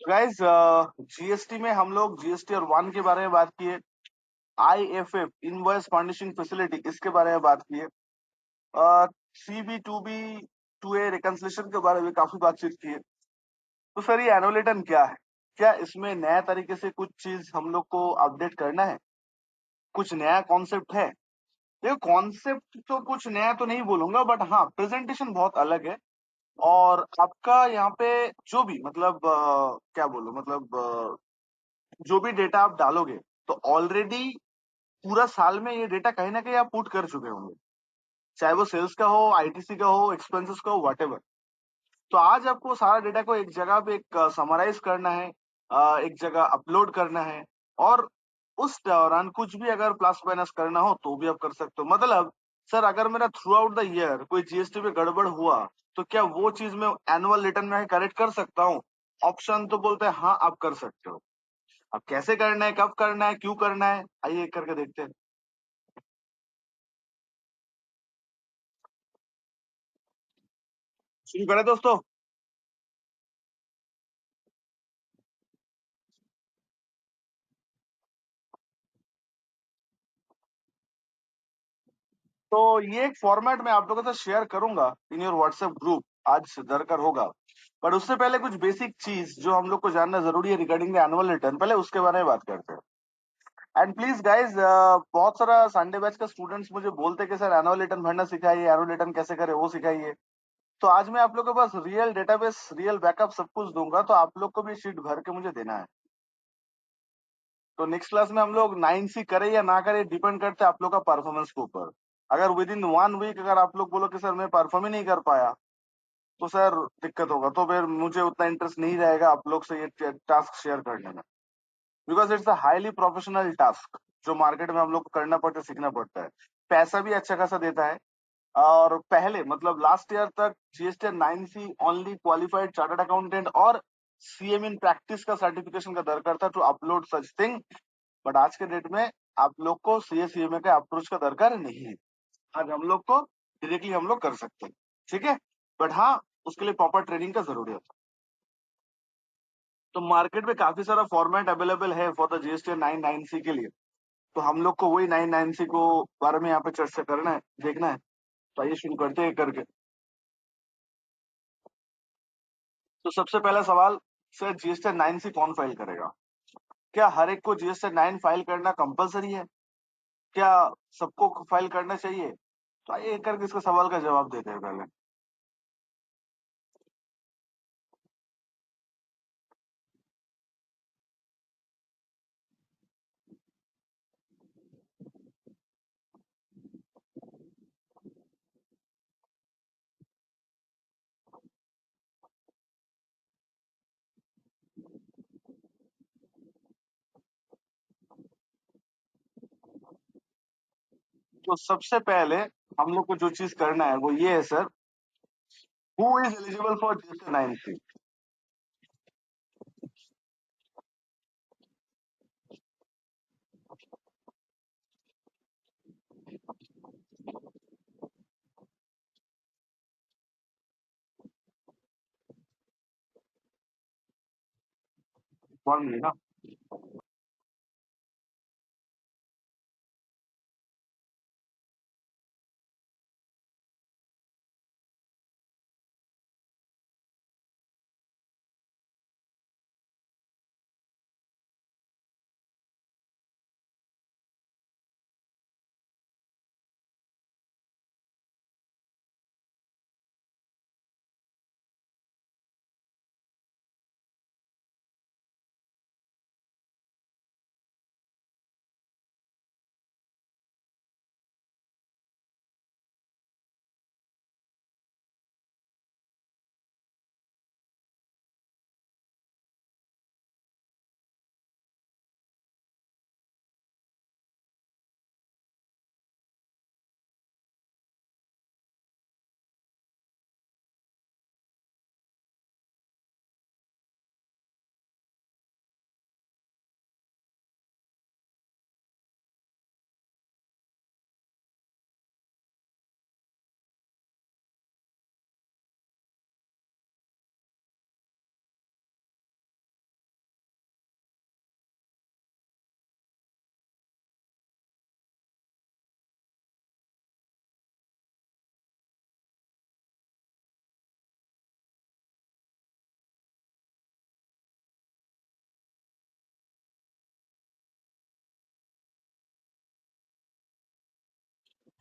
Guys, GST में हम लोग जीएसटी और वन के बारे में बात किए। आईएफएफ इनवॉइस फर्निशिंग फैसिलिटी इसके बारे में बात किए। CB to B to A reconciliation के बारे में काफी बातचीत की है। तो सर, ये एनुअल रिटर्न क्या है? क्या इसमें नया तरीके से कुछ चीज हम लोग को अपडेट करना है? कुछ नया कॉन्सेप्ट है? देखो, कॉन्सेप्ट तो कुछ नया तो नहीं बोलूंगा, बट हाँ, प्रेजेंटेशन बहुत अलग है। और आपका यहाँ पे जो भी मतलब क्या बोलूं, मतलब जो भी डेटा आप डालोगे, तो ऑलरेडी पूरा साल में ये डेटा कहीं ना कहीं आप पुट कर चुके होंगे। चाहे वो सेल्स का हो, आईटीसी का हो, एक्सपेंसेस का हो, व्हाटएवर। तो आज आपको सारा डेटा को एक जगह पे एक समराइज करना है, एक जगह अपलोड करना है। और उस दौरान कुछ भी अगर प्लस माइनस करना हो तो भी आप कर सकते हो। मतलब सर, अगर मेरा थ्रू आउट द ईयर कोई जीएसटी में गड़बड़ हुआ, तो क्या वो चीज मैं एनुअल रिटर्न में करेक्ट कर सकता हूँ? ऑप्शन तो बोलते हैं हाँ, आप कर सकते हो। अब कैसे करना है, कब करना है, क्यों करना है, आइए एक करके देखते हैं। शुरू करें दोस्तों। तो ये एक फॉर्मेट मैं आप लोगों के साथ शेयर करूंगा इन योर व्हाट्सएप ग्रुप, आज दरकर होगा। पर उससे पहले कुछ बेसिक चीज जो हम लोग को जानना जरूरी है रिगार्डिंग द एनुअल रिटर्न, पहले उसके बारे में बात करते हैं। एंड प्लीज गाइज, बहुत सारा संडे बैच का स्टूडेंट्स मुझे बोलते हैं कि सर एनुअल रिटर्न भरना सिखाइए, एनुअल रिटर्न कैसे करें वो सिखाइए। तो आज मैं आप लोग के पास रियल डेटाबेस, रियल बैकअप सब कुछ दूंगा, तो आप लोग को भी शीट भर के मुझे देना है। तो नेक्स्ट क्लास में हम लोग 9C करें या ना करें, डिपेंड करते हैं आप लोग का परफॉर्मेंस के ऊपर। अगर विद इन 1 वीक अगर आप लोग बोलो कि सर मैं परफॉर्म ही नहीं कर पाया, तो सर दिक्कत होगा। तो फिर मुझे उतना इंटरेस्ट नहीं रहेगा आप लोग से ये टास्क शेयर करने में। Because it's a highly professional task जो मार्केट में हम लोग को करना पड़ता है, सीखना पड़ता है। पैसा भी अच्छा खासा देता है। और पहले मतलब लास्ट ईयर तक GST 9C only qualified chartered accountant और सीएम इन प्रैक्टिस का सर्टिफिकेशन का दरकार था to upload such thing. But आज के डेट में आप लोग को सीएसीएमए का अप्रोच का दरकार नहीं है। आज हम लोग को डायरेक्टली हम लोग कर सकते हैं। ठीक है। बट हाँ, उसके लिए प्रॉपर ट्रेनिंग का जरूरी होता है। तो मार्केट में काफी सारा फॉर्मेट अवेलेबल है फॉर द जीएसटी 9 9C के लिए। तो हम लोग को वही 9 9C को बारे में यहाँ पे चर्चा करना है, देखना है। तो आइए शुरू करते हैं करके। तो सबसे पहला सवाल, सर जीएसटी 9C कौन फाइल करेगा? क्या हर एक को जीएसटी 9 फाइल करना कंपलसरी है? क्या सबको फाइल करना चाहिए? तो आइए एक करके इसका सवाल का जवाब देते हैं पहले। तो सबसे पहले हम लोग को जो चीज करना है वो ये है sir, who is eligible for GST 9C? Form ना।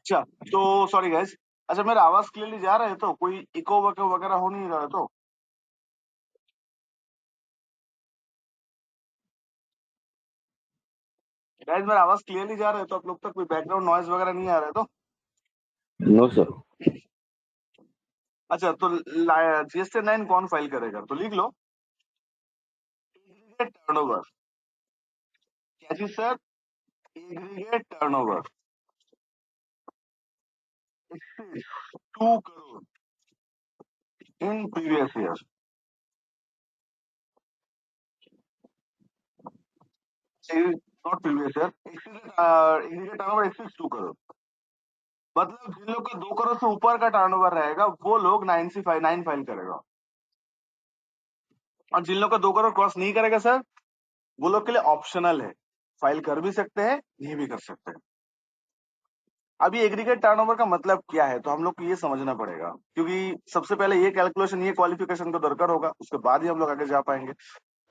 अच्छा, तो सॉरी गाइस। अच्छा, मेरा आवाज क्लियरली जा रहा है? तो कोई इको वको वगैरह हो नहीं रहा है तो? गाइस, मेरा आवाज क्लियरली जा रहा है तो? आप लोग तक कोई बैकग्राउंड नॉइज वगैरह नहीं आ रहा है तो? No sir. अच्छा, तो GST 9 कौन फाइल करेगा? तो लिख लो, एग्रीगेट टर्नओवर। क्या चीज sir? Aggregate turnover exceed 2 crore in previous year. Not previous year, aggregate turnover exceed 2 crore. मतलब जिन लोग का 2 करोड़ से ऊपर का टर्नओवर रहेगा वो लोग 9C9 फाइल करेगा, और जिन लोग का 2 करोड़ क्रॉस नहीं करेगा सर, वो लोग के लिए ऑप्शनल है, फाइल कर भी सकते हैं, नहीं भी कर सकते हैं। अभी एग्रीगेट टर्नओवर का मतलब क्या है, तो हम लोग को ये समझना पड़ेगा, क्योंकि सबसे पहले ये कैलकुलेशन, ये क्वालिफिकेशन को दरकार होगा, उसके बाद ही हम लोग आगे जा पाएंगे।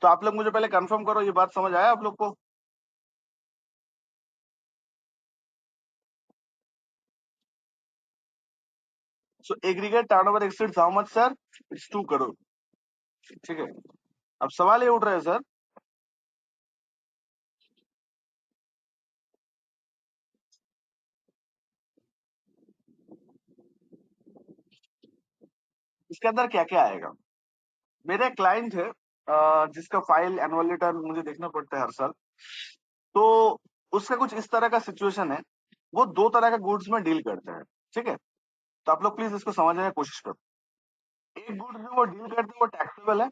तो आप लोग मुझे पहले कंफर्म करो, ये बात समझ आया आप लोग को? So aggregate turnover exceeds how much sir? It's 2 crore. ठीक है, अब सवाल ये उठ रहा है सर, इसके अंदर क्या क्या आएगा? मेरा क्लाइंट है, जिसका फाइल एनुअल रिटर्न मुझे देखना पड़ता है हर साल। तो उसका कुछ इस तरह का सिचुएशन है, वो 2 तरह का गुड्स में डील करता है। ठीक है, तो आप लोग प्लीज इसको समझने की कोशिश करो। एक गुड्स जो वो डील करते हैं वो टैक्सेबल है,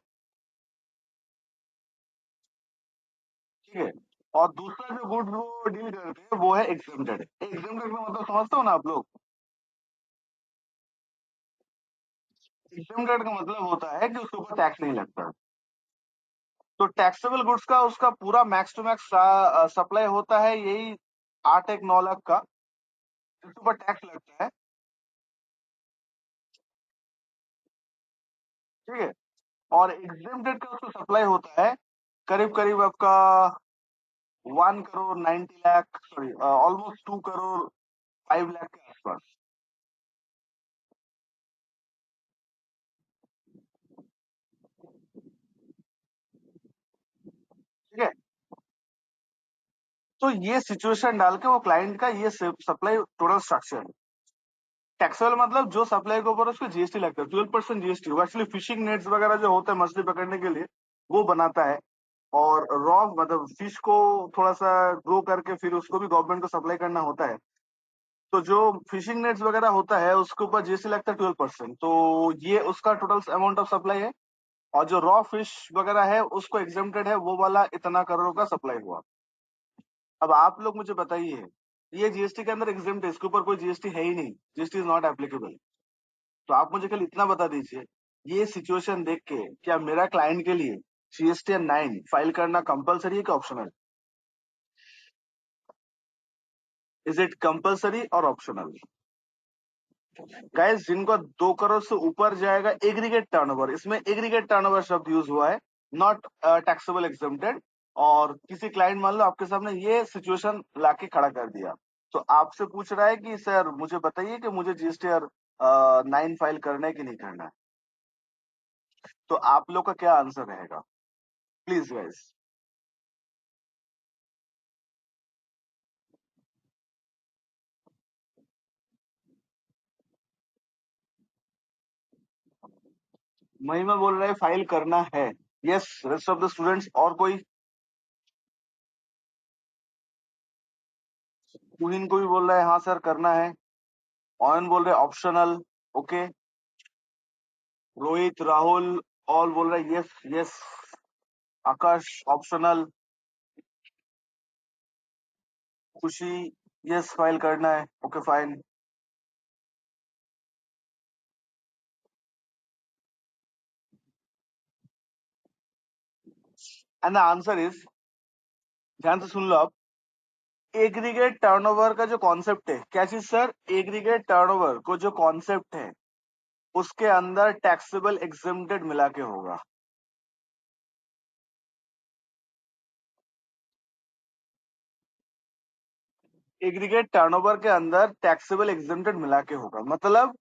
ठीक है, और दूसरा जो गुड्स वो डील करते हैं वो है एग्जेम्प्टेड। एग्जेम्प्टेड का मतलब समझते हो ना आप लोग? एग्जेम्प्टेड का मतलब होता है कि उसके ऊपर टैक्स नहीं लगता। तो टैक्सेबल गुड्स का उसका पूरा मैक्स टू मैक्स सप्लाई होता है यही 8-9 लाख का, जिसके ऊपर टैक्स लगता है। ठीक है, और एग्जेम्प्टेड का उसको सप्लाई होता है करीब करीब आपका 1 करोड़ 90 लाख, सॉरी ऑलमोस्ट 2 करोड़ 5 लाख के आसपास। ठीक है, तो ये सिचुएशन डाल के वो क्लाइंट का ये सप्लाई टोटल स्ट्रक्चर है। टैक्सेबल मतलब जो सप्लाई के ऊपर उसको जीएसटी लगता है, 12% जीएसटी। वो एक्चुअली फिशिंग नेट्स वगैरह जो होते हैं मछली पकड़ने के लिए, वो बनाता है। और रॉ मतलब फिश को थोड़ा सा ग्रो करके फिर उसको भी गवर्नमेंट को सप्लाई करना होता है। तो जो फिशिंग नेट्स वगैरह होता है उसके ऊपर जीएसटी लगता है 12%। तो ये उसका टोटल अमाउंट ऑफ सप्लाई है। और जो रॉ फिश वगैरह है उसको एग्जेम्प्टेड है, वो वाला इतना करोड़ का सप्लाई हुआ। अब आप लोग मुझे बताइए, ये जीएसटी के अंदर एग्जेम्प्ट है, इसके ऊपर कोई जीएसटी है ही नहीं, जीएसटी इज नॉट एप्लीकेबल। तो आप मुझे कल इतना बता दीजिए, ये सिचुएशन देख के क्या मेरा क्लाइंट के लिए GST 9 फाइल करना कंपलसरी है कि ऑप्शनल? इज इट कंपलसरी और ऑप्शनल? गाइस, जिनको 2 करोड़ से ऊपर जाएगा एग्रीगेट टर्नओवर, इसमें एग्रीगेट टर्नओवर शब्द यूज हुआ है, नॉट टैक्सेबल एग्जेम्प्टेड। और किसी क्लाइंट मान लो आपके सामने ये सिचुएशन लाके खड़ा कर दिया, तो आपसे पूछ रहा है कि सर मुझे बताइए कि मुझे GST 9 फाइल करना है कि नहीं करना है, तो आप लोग का क्या आंसर रहेगा? Please guys. महिमा बोल रहा है फाइल करना है। Yes, rest of the students और कोई? तुहिन को भी बोल रहा है हाँ सर करना है। ऑयन बोल रहे optional. Okay, Rohit Rahul all बोल रहे यस यस। आकाश ऑप्शनल। खुशी यस फाइल करना है। Okay fine. And the answer is, ध्यान से सुन लो आप, एग्रीगेट टर्नओवर का जो कॉन्सेप्ट है, क्या चीज सर? एग्रीगेट टर्नओवर को जो कॉन्सेप्ट है उसके अंदर टैक्सेबल एग्जेम्प्टेड मिला के होगा। एग्रीगेट टर्नओवर के अंदर टैक्सेबल एग्जेम्प्टेड मिला के होगा, मतलब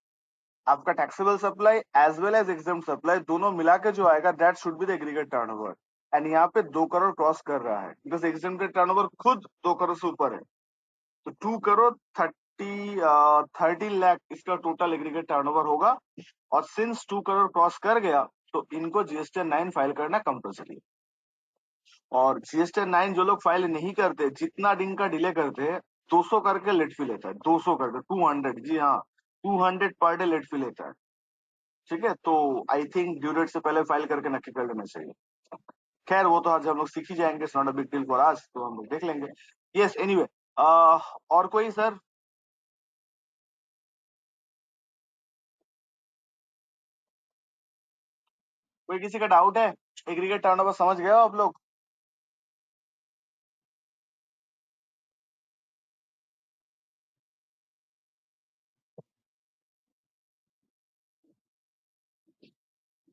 आपका taxable supply as well as exempt supply दोनों मिला के जो आएगा that should be the aggregate turnover. And यहाँ पे 2 करोड़ क्रॉस कर रहा है बिकॉज एग्जेम्प्टेड टर्नओवर खुद 2 करोड़ से ऊपर है। तो 2 करोड़ 30 लाख इसका टोटल एग्रीगेट टर्नओवर होगा। और सिंस 2 करोड़ क्रॉस कर गया तो इनको जीएसटी 9 फाइल करना कंपल्सरी है। और जीएसटी 9 जो लोग फाइल नहीं करते, जितना दिन का डिले करते हैं 200 करके लेट फी लेता है, 200 करके 200, जी हाँ 200 पर डे लेट फी लेता है। ठीक है, तो आई थिंक ड्यू डेट से पहले फाइल करके नक्की कर लेना चाहिए। खैर वो तो आज हम लोग सीख ही जाएंगे, not a big deal for आज, तो हम लोग देख लेंगे। यस एनीवे, और कोई सर? कोई किसी का डाउट है? एग्रीगेट टर्नओवर समझ गए हो आप लोग?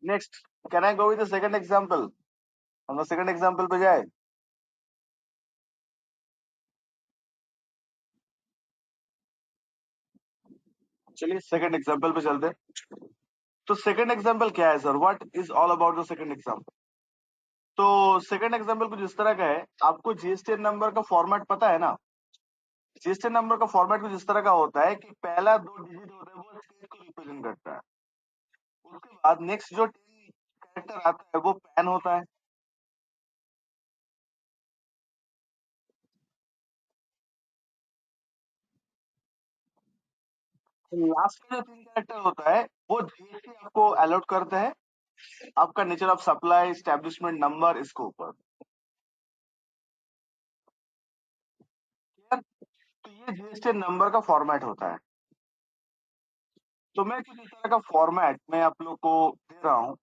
Next, can I go with the second example? हम लोग सेकंड एग्जांपल पे जाए। चलिए सेकंड एग्जांपल पे चलते हैं। तो सेकंड एग्जांपल क्या है sir? What is all about the second example? तो सेकंड एग्जांपल कुछ इस तरह का है, आपको जीएसटी नंबर का फॉर्मेट पता है ना? जीएसटी नंबर का फॉर्मेट कुछ इस तरह का होता है कि पहला 2 डिजिट होता है वो स्टेट को रिप्रेजेंट करता है। उसके बाद नेक्स्ट जो 10 कैरेक्टर आता है वो पैन होता है। लास्ट का जो 3 कैरेक्टर होता है वो जीएसटी आपको अलॉट करता है आपका nature of supply, establishment number, इसके ऊपर। क्लियर? तो ये जीएसटी नंबर का फॉर्मेट होता है। तो मैं कुछ इस तरह का फॉर्मेट मैं आप लोग को दे रहा हूँ।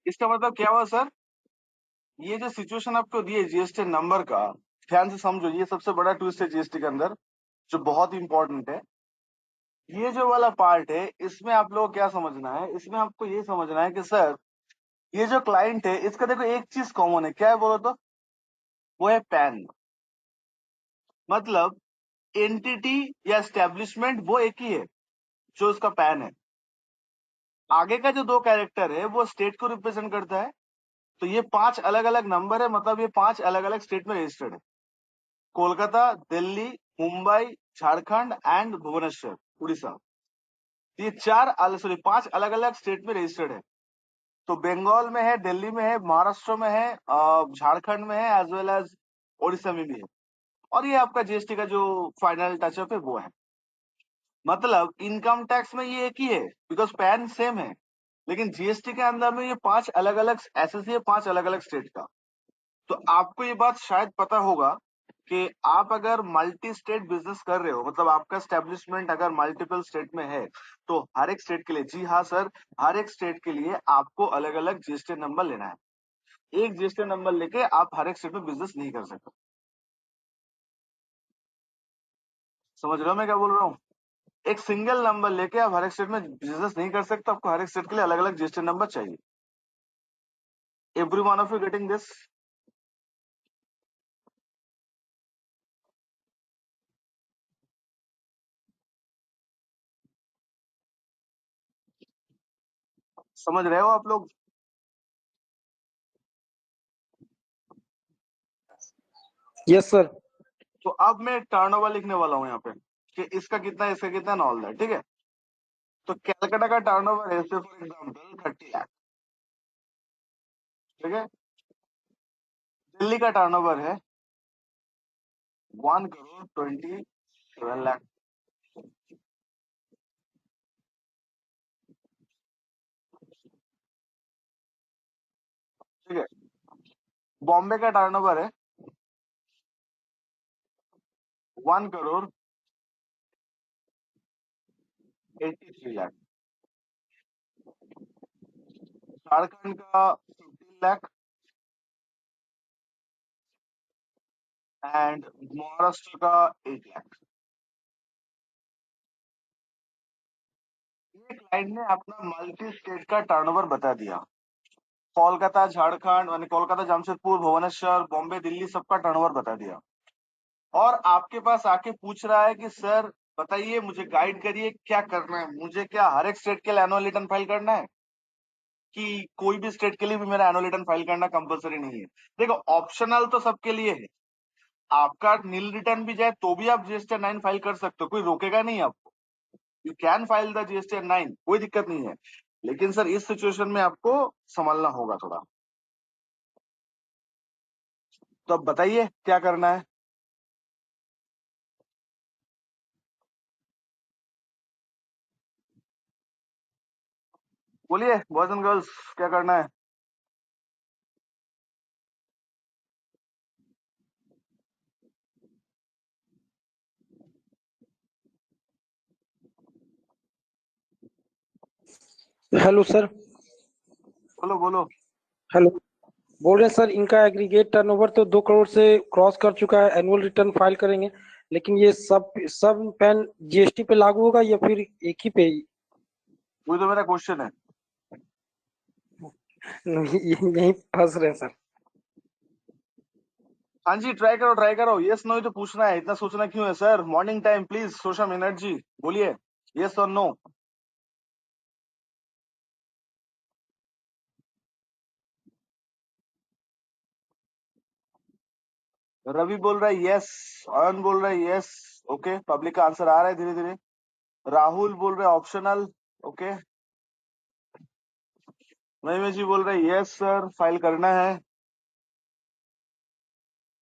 इसका मतलब क्या हुआ सर? ये जो सिचुएशन आपको दी है जीएसटी नंबर का, ध्यान से समझो, ये सबसे बड़ा ट्विस्ट है जीएसटी के अंदर जो बहुत इंपॉर्टेंट है। ये जो वाला पार्ट है इसमें आप लोग क्या समझना है, इसमें आपको ये समझना है कि सर ये जो क्लाइंट है इसका देखो एक चीज कॉमन है, क्या है बोलो तो? वो है पैन। मतलब एंटिटी या एस्टेब्लिशमेंट वो एक ही है जो उसका पैन है। आगे का जो 2 कैरेक्टर है वो स्टेट को रिप्रेजेंट करता है। तो ये 5 अलग अलग नंबर है, मतलब ये 5 अलग अलग स्टेट में रजिस्टर्ड है। कोलकाता, दिल्ली, मुंबई, झारखंड एंड भुवनेश्वर, उड़ीसा। ये 5 अलग अलग स्टेट में रजिस्टर्ड है। तो बंगाल में है, दिल्ली में है, महाराष्ट्र में है, झारखंड में है, एज वेल एज उड़ीसा में भी है। और ये आपका जीएसटी का जो फाइनल टचअप है वो है। मतलब इनकम टैक्स में ये एक ही है बिकॉज पैन सेम है, लेकिन जीएसटी के अंदर में ये 5 अलग अलग एसएससी है, 5 अलग अलग स्टेट का। तो आपको ये बात शायद पता होगा कि आप अगर मल्टी स्टेट बिजनेस कर रहे हो, मतलब आपका स्टेब्लिशमेंट अगर मल्टीपल स्टेट में है, तो हर एक स्टेट के लिए, जी हाँ सर, हर एक स्टेट के लिए आपको अलग अलग जीएसटी नंबर लेना है। एक जीएसटी नंबर लेके आप हर एक स्टेट में बिजनेस नहीं कर सकते। समझ रहे हो मैं क्या बोल रहा हूँ? एक सिंगल नंबर लेके आप हर एक स्टेट में बिजनेस नहीं कर सकते, आपको हर एक स्टेट के लिए अलग अलग जीएसटी नंबर चाहिए। Every one of you getting this? समझ रहे हो आप लोग? Yes sir. तो अब मैं टर्नओवर लिखने वाला हूँ यहाँ पे कि इसका कितना है, इसका कितना है, ऑल दैट। ठीक है, तो कैलकाटा का टर्नओवर है फॉर एग्जांपल 30 लाख। ठीक है, दिल्ली का टर्नओवर है 1 करोड़ 27 लाख। बॉम्बे का टर्नओवर है 1,83,00,000। झारखंड का 15 लाख एंड महाराष्ट्र का 8 लाख। ये क्लाइंट ने अपना मल्टी स्टेट का टर्नओवर बता दिया। कोलकाता, झारखंड यानी कोलकाता, जमशेदपुर, भुवनेश्वर, बॉम्बे, दिल्ली सबका टर्नओवर बता दिया। और आपके पास आके पूछ रहा है कि सर बताइए, मुझे गाइड करिए, क्या करना है मुझे? क्या हर एक स्टेट के लिए एनुअल रिटर्न फाइल करना है कि कोई भी स्टेट के लिए भी मेरा एनुअल रिटर्न फाइल करना कंपलसरी नहीं है? देखो, ऑप्शनल तो सबके लिए है। आपका नील रिटर्न भी जाए तो भी आप जीएसटी 9 फाइल कर सकते हो, कोई रोकेगा नहीं आपको। You can file the GST 9, कोई दिक्कत नहीं है। लेकिन सर इस सिचुएशन में आपको संभालना होगा थोड़ा। तो अब बताइए क्या करना है। बोलिए बॉयज एंड गर्ल्स, क्या करना है? Hello sir. बोलो बोलो। हेलो। बोल रहे हैं सर, इनका एग्रीगेट टर्नओवर तो 2 करोड़ से क्रॉस कर चुका है, एनुअल रिटर्न फाइल करेंगे, लेकिन ये सब सब पैन जीएसटी पे लागू होगा या फिर एक ही पे? वही तो मेरा क्वेश्चन है। यहीं फंस रहे हैं सर। हाँ जी, ट्राई करो ट्राई करो। यस नो ही तो पूछना है, इतना सोचना क्यों है sir? Morning time, please show some energy. बोलिए यस और नो। रवि बोल रहा है यस, अयन बोल रहा है यस। ओके, पब्लिक का आंसर आ रहा है धीरे धीरे। राहुल बोल रहे ऑप्शनल। ओके, महिमा जी बोल रहे यस सर, फाइल करना है।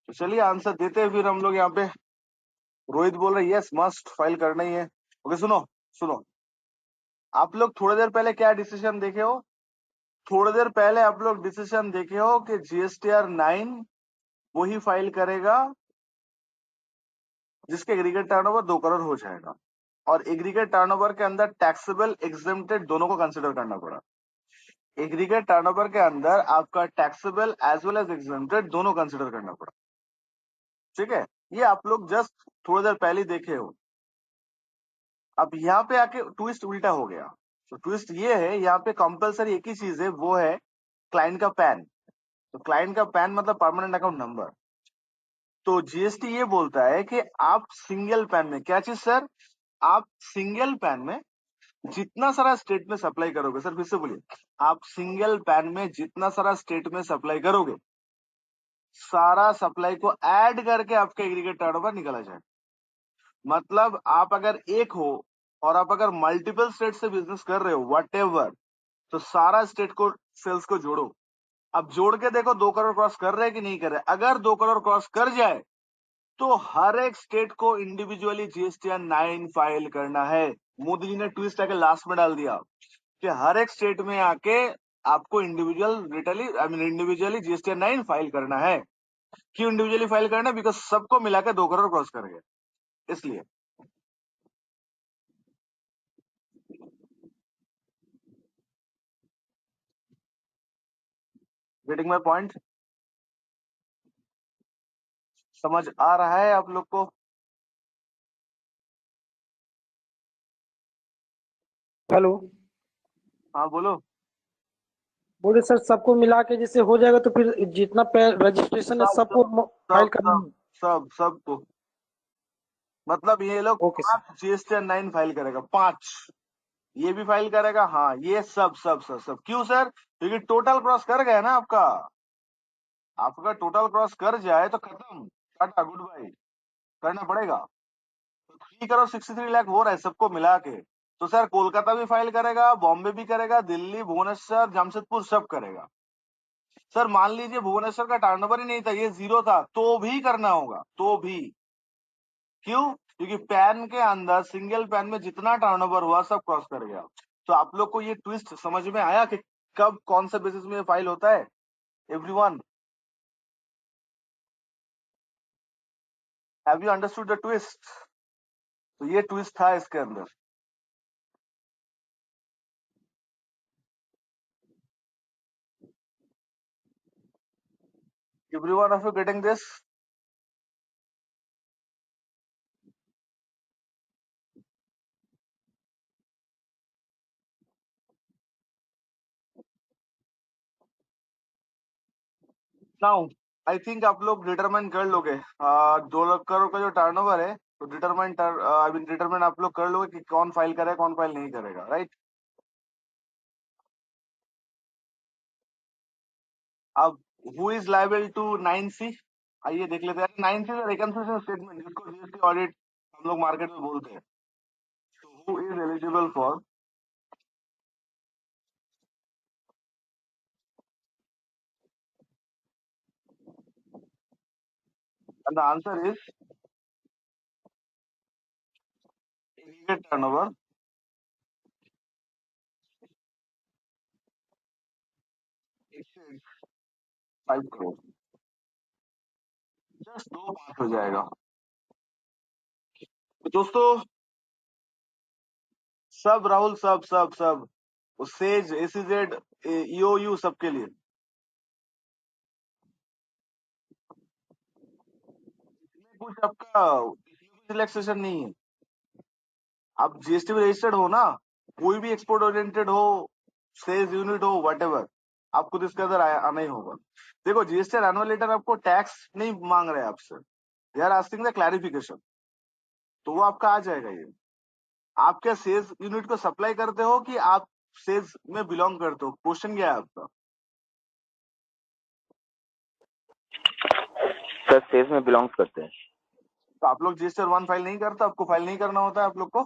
तो चलिए आंसर देते हैं फिर हम लोग यहाँ पे। रोहित बोल रहे यस, मस्ट फाइल करना ही है। ओके, सुनो सुनो, आप लोग थोड़ी देर पहले क्या डिसीजन देखे हो? थोड़ी देर पहले आप लोग डिसीजन देखे हो कि जीएसटीआर 9 वही फाइल करेगा जिसके एग्रीगेट टर्नओवर 2 करोड़ हो जाएगा। और एग्रीगेट टर्नओवर के अंदर टैक्सेबल एग्जेम्प्टेड दोनों को कंसिडर करना पड़ा। एग्रीगेट टर्नओवर के अंदर आपका taxable as well as exempted दोनों कंसिडर करना पड़ा। ठीक है, ये आप लोग जस्ट थोड़ी देर पहले देखे हो। अब यहाँ पे आके ट्विस्ट उल्टा हो गया। तो ट्विस्ट ये है, यहाँ पे कंपलसरी एक ही चीज है, वो है क्लाइंट का पैन। तो क्लाइंट का पैन मतलब परमानेंट अकाउंट नंबर। तो जीएसटी ये बोलता है कि आप सिंगल पैन में, क्या चीज सर? आप सिंगल पैन में जितना सारा स्टेट में सप्लाई करोगे, सर फिर से बोलिए, आप सिंगल पैन में जितना सारा स्टेट में सप्लाई करोगे, सारा सप्लाई को ऐड करके आपका एग्रीगेट टर्नओवर निकाला जाए। मतलब आप अगर एक हो और आप अगर मल्टीपल स्टेट से बिजनेस कर रहे हो व्हाटएवर, तो सारा स्टेट को सेल्स को जोड़ो। अब जोड़ के देखो 2 करोड़ क्रॉस कर रहे हैं कि नहीं कर रहे। अगर 2 करोड़ क्रॉस कर जाए तो हर एक स्टेट को इंडिविजुअली जीएसटी 9 फाइल करना है। मोदी जी ने ट्विस्ट आके लास्ट में डाल दिया कि हर एक स्टेट में आके आपको इंडिविजुअली जीएसटी 9 फाइल करना है। क्यों इंडिविजुअली फाइल करना है? बिकॉज सबको मिलाकर 2 करोड़ क्रॉस करेंगे, इसलिए। Getting my point? समझ आ रहा है आप लोग को? हेलो। हाँ बोलो। बोले सर, सबको मिला के जैसे हो जाएगा तो फिर जितना रजिस्ट्रेशन है सब सबको सब फाइल सब करना सब है? सब सबको, मतलब ये लोग ओके सर। 5 जीएसटी 9 फाइल करेगा, 5। ये भी फाइल करेगा, हाँ ये सब सब सब सब। क्यों सर? क्योंकि टोटल क्रॉस कर गया ना आपका। आपका टोटल क्रॉस कर जाए तो खत्म, टाटा गुड बाय, करना पड़ेगा। तो 3,63 लाख हो रहा है सबको मिला के। तो सर कोलकाता भी फाइल करेगा, बॉम्बे भी करेगा, दिल्ली, भुवनेश्वर, जमशेदपुर सब करेगा। सर मान लीजिए भुवनेश्वर का टर्नओवर ही नहीं था, ये जीरो था, तो भी करना होगा, तो भी। क्यों? क्योंकि पैन के अंदर सिंगल पैन में जितना टर्नओवर हुआ सब क्रॉस कर गया। तो आप लोग को ये ट्विस्ट समझ में आया कि कब कौन से बेसिस में फाइल होता है everyone? Have you understood the twist? तो ये ट्विस्ट था इसके अंदर. Everyone of you getting this? Now, I think आप लोग डिटरमाइन कर लोगे 2 करोड़ का जो टर्नओवर है, तो डिटरमाइन आप लोग कर लोगे कि कौन फाइल करेगा कौन फाइल नहीं करेगा, राइट? अब who is liable to 9C? आइए देख लेते हैं. 9C रिकंसिलिएशन स्टेटमेंट जिसको जीएसटी ऑडिट हम लोग मार्केट में बोलते हैं. तो who is eligible for? And the answer is aggregate turnover accessed 5 crore. Just 2 पास हो जाएगा. तो दोस्तों सब राहुल सब सेज एसीजेड ईओयू सबके लिए इसमें कुछ आपका रिलैक्सेशन नहीं है. आप जीएसटी में रजिस्टर्ड हो ना, कोई भी एक्सपोर्ट ओरिएंटेड हो, सेल्स यूनिट हो, व्हाटएवर, आपको तो इसके अंदर आना ही होगा. देखो जीएसटी एनुअल लेटर आपको टैक्स नहीं मांग रहे आपसे, they are asking the clarification, तो वो आपका आ जाएगा. ये आप क्या सेल्स यूनिट को सप्लाई करते हो कि आप सेल्स में बिलोंग करते हो? क्वेश्चन क्या है आपका? सर सेल्स में बिलोंग्स करते हैं. तो आप लोग जीएसटी 1 फाइल नहीं करते? आपको फाइल नहीं करना होता है आप लोग को?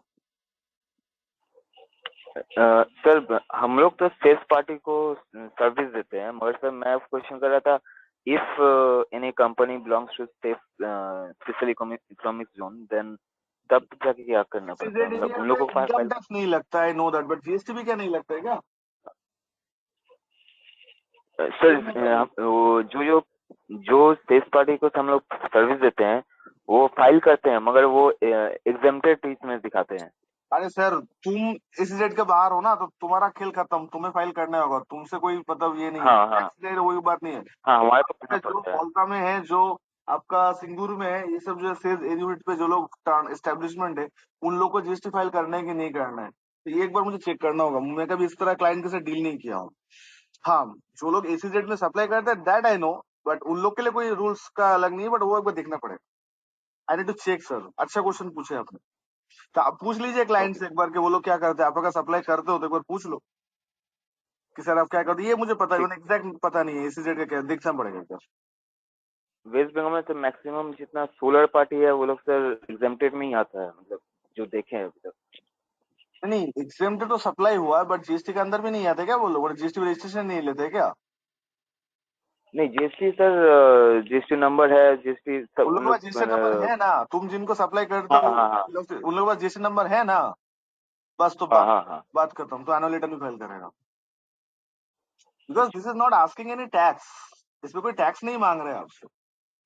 सर हम लोग तो सेल्स पार्टी को सर्विस देते हैं, मगर सर मैं क्वेश्चन कर रहा था if any company belongs to special economic zone then तब जाके क्या करना पड़ता है? मतलब उन लोगों को इनकम टैक्स नहीं लगता है, नो दैट, बट जीएसटी भी क्या नहीं लगता है क्या? सर जो सेल्स पार्टी को हम लोग सर्विस देते हैं वो फाइल करते हैं, मगर वो एग्जेम्प्टेड में दिखाते हैं. अरे सर, तुम इस डेट के बाहर हो ना, तो तुम्हारा खेल खत्म, तुम्हें फाइल करना होगा. तुमसे कोई मतलब ये नहीं है. हाँ वही बात नहीं है. हाँ हमारे को करना जो पड़ता है. फौलता में है, जो आपका सिंगूर में है, ये सब जो सेल्स यूनिट पे जो लोग एस्टेब्लिशमेंट है, उन लोग को जीएसटी फाइल करना है कि नहीं करना है, तो ये एक बार मुझे चेक करना होगा. मैं कभी इस तरह क्लाइंट के साथ डील नहीं किया हूँ. हाँ, जो लोग एसीजेड में सप्लाई करते हैं दैट आई नो, बट उन लोग के लिए कोई रूल्स का अलग नहीं है, बट वो एक बार देखना पड़ेगा. I need to check sir. अच्छा क्वेश्चन पूछे आपने, तो आप पूछ लीजिए क्लाइंट से एक बार कि वो लोग क्या करते हैं. आप अगर सप्लाई करते हो तो एक बार पूछ लो कि सर आप क्या करते हो. ये मुझे पता है, एग्जैक्ट पता नहीं है एसीजेड का क्या, देखना पड़ेगा एक बार. वेस्ट बंगाल में तो मैक्सिमम जितना सोलर पार्टी है वो लोग सर एग्जेम्प्टेड में ही आता है, मतलब जो देखे हैं अभी तक. नहीं, एग्जेम्प्टेड तो सप्लाई हुआ है, बट जीएसटी के अंदर भी नहीं आते क्या वो लोग? जीएसटी रजिस्ट्रेशन नहीं लेते क्या? नहीं जीएसटी सर, जीएसटी नंबर है, जीएसटी सब उन उन लोगों के लोग पास जीएसटी नंबर है ना? तुम जिनको सप्लाई करते हाँ हो हाँ हाँ उन लोगों के पास जीएसटी नंबर है ना? बस तो हाँ हाँ हाँ. बात करता हूँ, तो एनुअल रिटर्न भी फाइल करेगा. Because this is not asking any tax. इसमें कोई टैक्स नहीं मांग रहे हैं आपसे.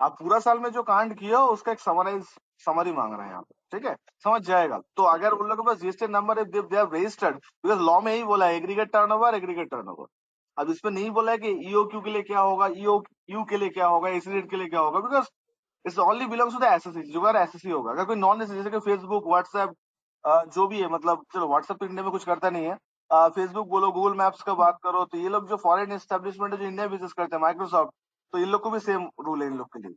आप पूरा साल में जो कांड किए हो उसका एक समरी मांग रहे हैं यहाँ पे, ठीक है? समझ जाएगा. तो अगर उन लोगों के पास जीएसटी नंबर है, they have registered, because law में ही बोला है एग्रीगेट टर्नओवर. अब इसमें नहीं बोला है कि ईओक्यू के लिए क्या होगा, ईओयू के लिए क्या होगा, एसीडेट के लिए क्या होगा, because it's only belongs to the SSC. जो अगर एसएससी होगा, अगर कोई नॉन एसएससी, जैसे कि फेसबुक, व्हाट्सएप, जो भी है, मतलब चलो व्हाट्सएप तो इंडिया में कुछ करता नहीं है. फेसबुक बोलो, गूगल मैप्स का बात करो, तो ये लोग जो फॉरेन एस्टेब्लिशमेंट है जो इंडिया बिजनेस करते हैं, माइक्रोसॉफ्ट, तो इन लोग को भी सेम रूल है इन लोग के लिए.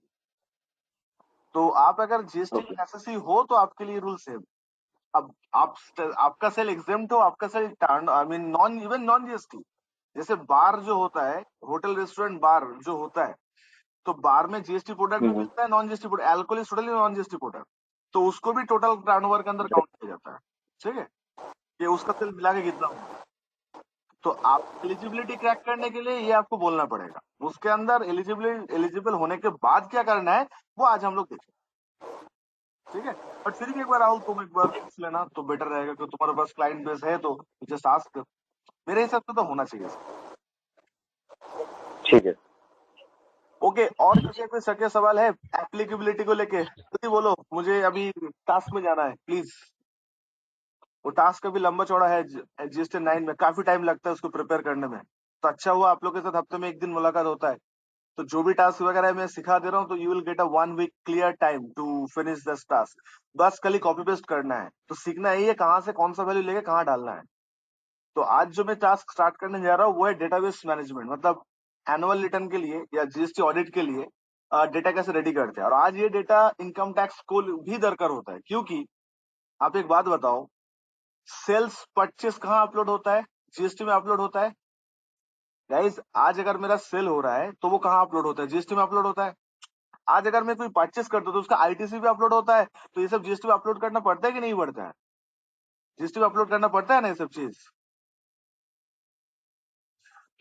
तो आप अगर जीएसटी ओके में एसएससी हो तो आपके लिए रूल सेम. अब आप आपका सेल एग्जेम्प्ट हो, आपका sale I mean non, even non GST, जैसे बार जो होता है, होटल रेस्टोरेंट बार जो होता है, तो बार में जीएसटी प्रोडक्ट भी मिलता है, non GST product. Alcohol is totally non GST product, तो उसको भी टोटल टर्नओवर के अंदर काउंट किया जाता है. ठीक है, कि उसका सेल मिला के कितना होगा. तो आप एलिजिबिलिटी क्रैक करने के लिए ये आपको बोलना पड़ेगा. उसके अंदर एलिजिबल होने के बाद क्या करना है वो आज हम लोग देखें. ठीक है, बट फिर भी एक बार राहुल तुम एक बार पूछ लेना तो बेटर रहेगा, क्योंकि तुम्हारे पास क्लाइंट बेस है, तो जस्ट आस्क. मेरे हिसाब से तो होना चाहिए. ठीक है. ओके, और किसी का कोई शक या सवाल है एप्लीकेबिलिटी को लेके? जल्दी बोलो, मुझे अभी टास्क में जाना है प्लीज। वो टास्क अभी लंबा चौड़ा है, जीएसटी 9 में काफी टाइम लगता है उसको प्रिपेयर करने में। तो अच्छा हुआ आप लोग के साथ हफ्ते में एक दिन मुलाकात होता है। तो जो भी टास्क वगैरह है मैं सिखा दे रहा हूँ, तो you will get a 1 week clear time to finish this task. बस खाली कॉपी पेस्ट करना है, तो सीखना यही है कहाँ से कौन सा वैल्यू लेके कहाँ डालना है। तो आज जो मैं टास्क स्टार्ट करने जा रहा हूँ वो है डेटाबेस मैनेजमेंट, मतलब एनुअल रिटर्न के लिए या जीएसटी ऑडिट के लिए डेटा कैसे रेडी करते हैं। और आज ये डेटा इनकम टैक्स को भी दरकार होता है, क्योंकि आप एक बात बताओ, सेल्स परचेस कहाँ अपलोड होता है? जीएसटी में अपलोड होता है। गाइस, आज अगर मेरा सेल हो रहा है तो वो कहाँ अपलोड होता है? जीएसटी में अपलोड होता है। आज अगर मैं कोई परचेस करता हूँ तो उसका आईटीसी भी अपलोड होता है। तो ये सब जीएसटी में अपलोड करना पड़ता है कि नहीं पड़ता है? जीएसटी में अपलोड करना पड़ता है ना ये सब चीज।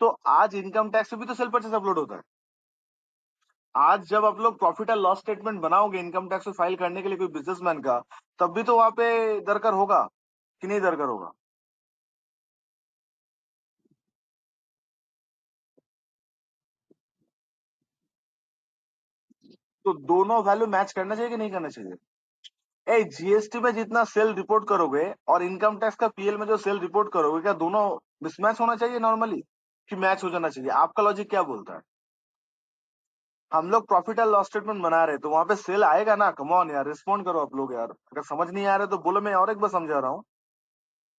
तो आज इनकम टैक्स में भी तो सेल परचेस अपलोड होता है। आज जब आप लोग प्रॉफिट एंड लॉस स्टेटमेंट बनाओगे इनकम टैक्स फाइल करने के लिए कोई बिजनेसमैन का, तब भी तो वहां पे दरकार होगा कि नहीं दरकार होगा? तो दोनों वैल्यू मैच करना चाहिए कि नहीं करना चाहिए? ए, जीएसटी में जितना सेल रिपोर्ट करोगे और इनकम टैक्स का पीएल में जो सेल रिपोर्ट करोगे, क्या दोनों मिसमैच होना चाहिए नॉर्मली, कि मैच हो जाना चाहिए? आपका लॉजिक क्या बोलता है? हम लोग प्रॉफिट एंड लॉस स्टेटमेंट बना रहे हैं, तो वहां पे सेल आएगा ना? कम ऑन यार, रिस्पॉन्ड करो आप लोग यार। अगर समझ नहीं आ रहा है तो बोलो, मैं और एक बार समझा रहा हूँ।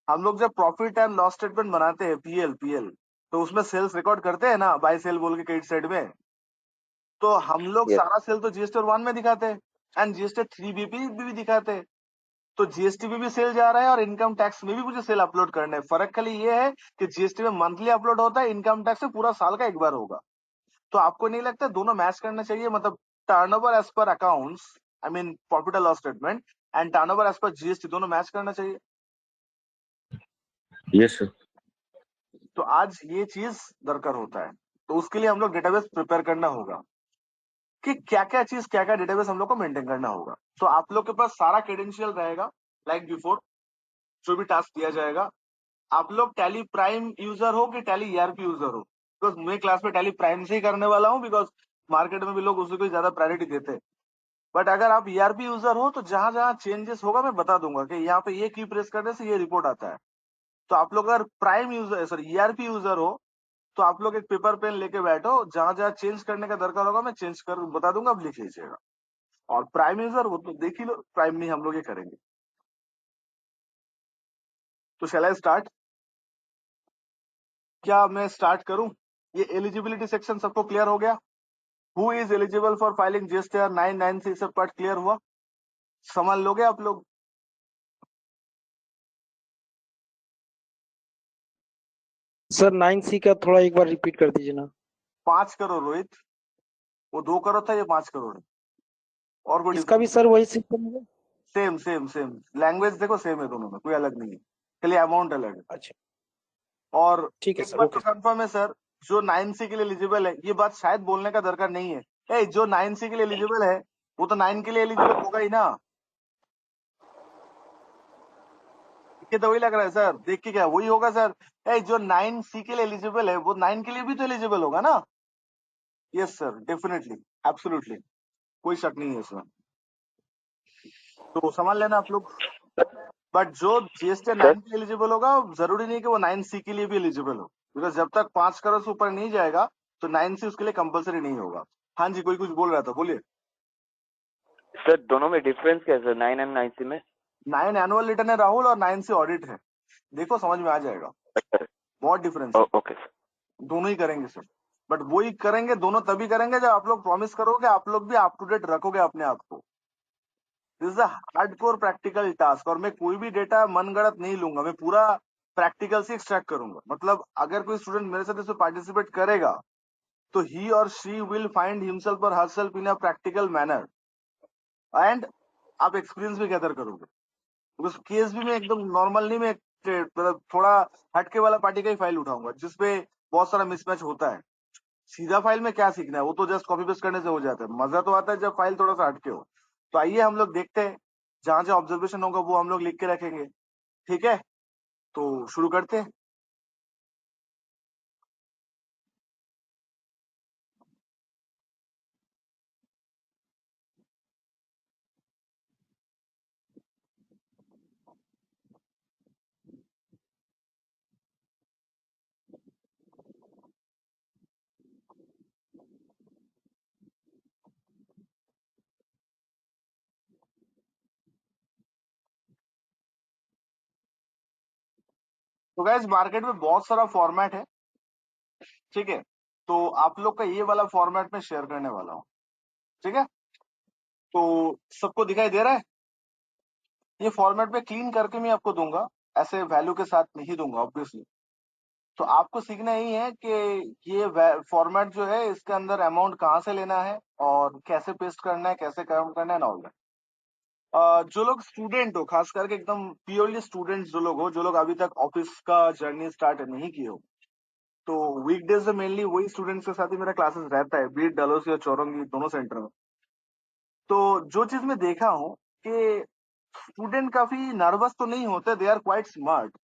हम लोग जब प्रॉफिट एंड लॉस स्टेटमेंट बनाते हैं, पीएल पीएल, तो उसमें सेल्स रिकॉर्ड करते हैं ना, बाय सेल बोल के क्रेडिट साइड में। तो हम लोग यस। सारा सेल तो जीएसटी और 1 में दिखाते हैं, एंड जीएसटी 3 बीपी भी दिखाते हैं। तो जीएसटी में भी सेल जा रहा है और इनकम टैक्स में भी मुझे सेल अपलोड करना है। फर्क खाली ये है कि जीएसटी में मंथली अपलोड होता है, इनकम टैक्स में पूरा साल का एक बार होगा। तो आपको नहीं लगता दोनों मैच करना चाहिए? मतलब turnover as per accounts, I mean profit and loss statement, and turnover as per GST, दोनों मैच करना चाहिए। Yes sir. तो आज ये चीज दरकार होता है। तो उसके लिए हम लोग डेटाबेस प्रिपेयर करना होगा कि क्या क्या चीज, क्या क्या डेटाबेस हम लोग को मेंटेन करना होगा। तो आप लोग के पास सारा क्रेडेंशियल रहेगा लाइक बिफोर, जो भी टास्क दिया जाएगा। आप लोग टैली प्राइम यूजर हो कि टैली ईआरपी यूजर हो? बिकॉज मैं क्लास में टैली प्राइम से ही करने वाला हूँ, बिकॉज मार्केट में भी लोग उसी को ज्यादा प्रायोरिटी देते हैं। बट अगर आप ईआरपी यूजर हो तो जहां जहां चेंजेस होगा मैं बता दूंगा कि यहाँ पे ये की प्रेस करने से ये रिपोर्ट आता है। तो आप लोग अगर prime user, sorry ERP user हो, तो आप लोग एक पेपर पेन लेके बैठो, जहां जहां चेंज करने का दरकार होगा मैं चेंज कर बता दूंगा, आप लिख लीजिएगा। और प्राइम यूजर वो तो देख ही लो, प्राइम नहीं हम लोग ये करेंगे। तो शैल आई स्टार्ट? क्या मैं स्टार्ट करूं? ये एलिजिबिलिटी सेक्शन सबको क्लियर हो गया? Who is eligible for filing GSTR 996 सब पार्ट क्लियर हुआ? समझ लोगे आप लोग? सर 9C का थोड़ा एक बार रिपीट कर दीजिए ना। 5 करोड़ रोहित, वो 2 करोड़ था, ये 5 करोड़ है। और कोई इसका डिफरेंस? भी सर वही सिस्टम है? सेम सेम सेम, लैंग्वेज देखो सेम है दोनों में, कोई अलग नहीं है, खाली अमाउंट अलग है। अच्छा, और ठीक है एक सर, बात तो ओके। कंफर्म है सर, जो 9C के लिए एलिजिबल है, ये बात शायद बोलने का दरकार नहीं है। जो 9C के लिए एलिजिबल है वो तो 9 के लिए एलिजिबल होगा ही ना। ये तो वही लग रहा है सर, देख के क्या वही होगा सर? जो 9C के लिए एलिजिबल है वो 9 के लिए भी तो एलिजिबल होगा ना? यस सर, डेफिनेटली, एब्सोल्युटली, कोई शक नहीं है इसमें। तो समझ लेना आप लोग। बट जो जीएसटी सर 9 के लिए एलिजिबल होगा, जरूरी नहीं कि वो 9C के लिए भी एलिजिबल हो, बिकॉज जब तक 5 करोड़ से ऊपर नहीं जाएगा तो 9C उसके लिए कंपलसरी नहीं होगा। हाँ जी, कोई कुछ बोल रहा था, बोलिए। सर दोनों में डिफरेंस क्या है सर, 9 एंड 9C में? 9 एनुअल रिटर्न है राहुल, और 9C ऑडिट है। देखो समझ में आ जाएगा, बहुत डिफरेंस है। Okay sir. दोनों ही करेंगे सर, बट वो ही करेंगे, दोनों तभी करेंगे जब आप लोग प्रॉमिस करोगे, आप लोग भी अप टू डेट रखोगे अपने आप को। This is a hardcore practical task, और मैं कोई भी डेटा मनगढ़ंत नहीं लूंगा, मैं पूरा प्रैक्टिकल से एक्सट्रैक्ट करूंगा। मतलब अगर कोई स्टूडेंट मेरे साथ इसमें पार्टिसिपेट करेगा, तो ही और शी विल फाइंड हिमसेल्फ और herself in a practical manner, and आप एक्सपीरियंस भी गैदर करोगे। उस केस भी मैं एकदम नॉर्मल नहीं, मैं मतलब थोड़ा हटके वाला पार्टी का ही फाइल उठाऊंगा, जिसपे बहुत सारा मिसमैच होता है। सीधा फाइल में क्या सीखना है, वो तो जस्ट कॉपी पेस्ट करने से हो जाता है। मजा तो आता है जब फाइल थोड़ा सा हटके हो। तो आइए हम लोग देखते हैं, जहां जहां ऑब्जर्वेशन होगा वो हम लोग लिख के रखेंगे। ठीक है, तो शुरू करते हैं। तो गाइस मार्केट में बहुत सारा फॉर्मेट है, ठीक है, तो आप लोग का ये वाला फॉर्मेट में शेयर करने वाला हूँ, ठीक है। तो सबको दिखाई दे रहा है? ये फॉर्मेट में क्लीन करके मैं आपको दूंगा, ऐसे वैल्यू के साथ नहीं दूंगा ऑब्वियसली। तो आपको सीखना यही है कि ये फॉर्मेट जो है इसके अंदर अमाउंट कहाँ से लेना है और कैसे पेस्ट करना है, कैसे काम करना है, ऑल दैट। जो लोग स्टूडेंट हो, खास करके एकदम प्योरली स्टूडेंट्स जो लोग हो, जो लोग अभी तक ऑफिस का जर्नी स्टार्ट नहीं किए हो, तो वीकडेज में मेनली वही स्टूडेंट्स के साथ ही मेरा क्लासेस रहता है, बीट डलोस या चौरंगी दोनों सेंटर में। तो जो चीज मैं देखा हूँ कि स्टूडेंट काफी नर्वस तो नहीं होते, they are quite smart,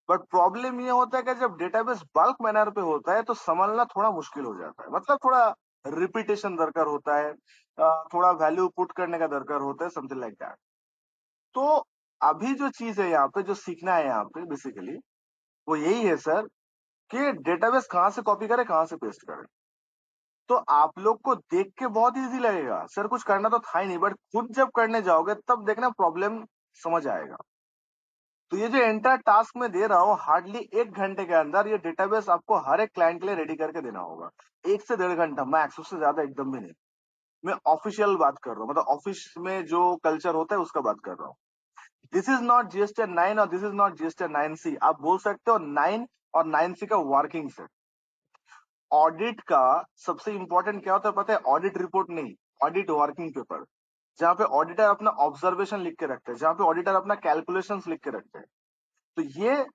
but problem ये होता है कि जब डेटाबेस बल्क मैनर पे होता है तो संभालना थोड़ा मुश्किल हो जाता है। मतलब थोड़ा रिपीटेशन दरकार होता है, थोड़ा वैल्यू पुट करने का दरकार होता है, समथिंग लाइक दैट। तो अभी जो चीज है यहाँ पे, जो सीखना है यहाँ पे बेसिकली, वो यही है सर कि डेटाबेस कहाँ से कॉपी करे, कहाँ से पेस्ट करे। तो आप लोग को देख के बहुत इजी लगेगा सर, कुछ करना तो था ही नहीं, बट खुद जब करने जाओगे तब देखना प्रॉब्लम समझ आएगा। तो ये जो एंटायर टास्क में दे रहा हूँ, हार्डली 1 घंटे के अंदर ये डेटाबेस आपको हर एक क्लाइंट के लिए रेडी करके देना होगा। 1 से 1.5 घंटा मैक्स, उससे ज्यादा एकदम भी नहीं। मैं ऑफिशियल बात कर रहा हूँ, मतलब ऑफिस में जो कल्चर होता है उसका बात कर रहा हूँ। दिस इज नॉट जीएसटी 9 और this is not GST 9C। आप बोल सकते हो 9 और 9C का वर्किंग से। ऑडिट का सबसे इंपॉर्टेंट क्या होता है पता है? ऑडिट रिपोर्ट नहीं, ऑडिट वर्किंग पेपर, जहाँ पे ऑडिटर अपना ऑब्जर्वेशन लिख के रखते हैं, जहाँ पे ऑडिटर अपना कैलकुलेशंस लिख के रखते हैं। तो ये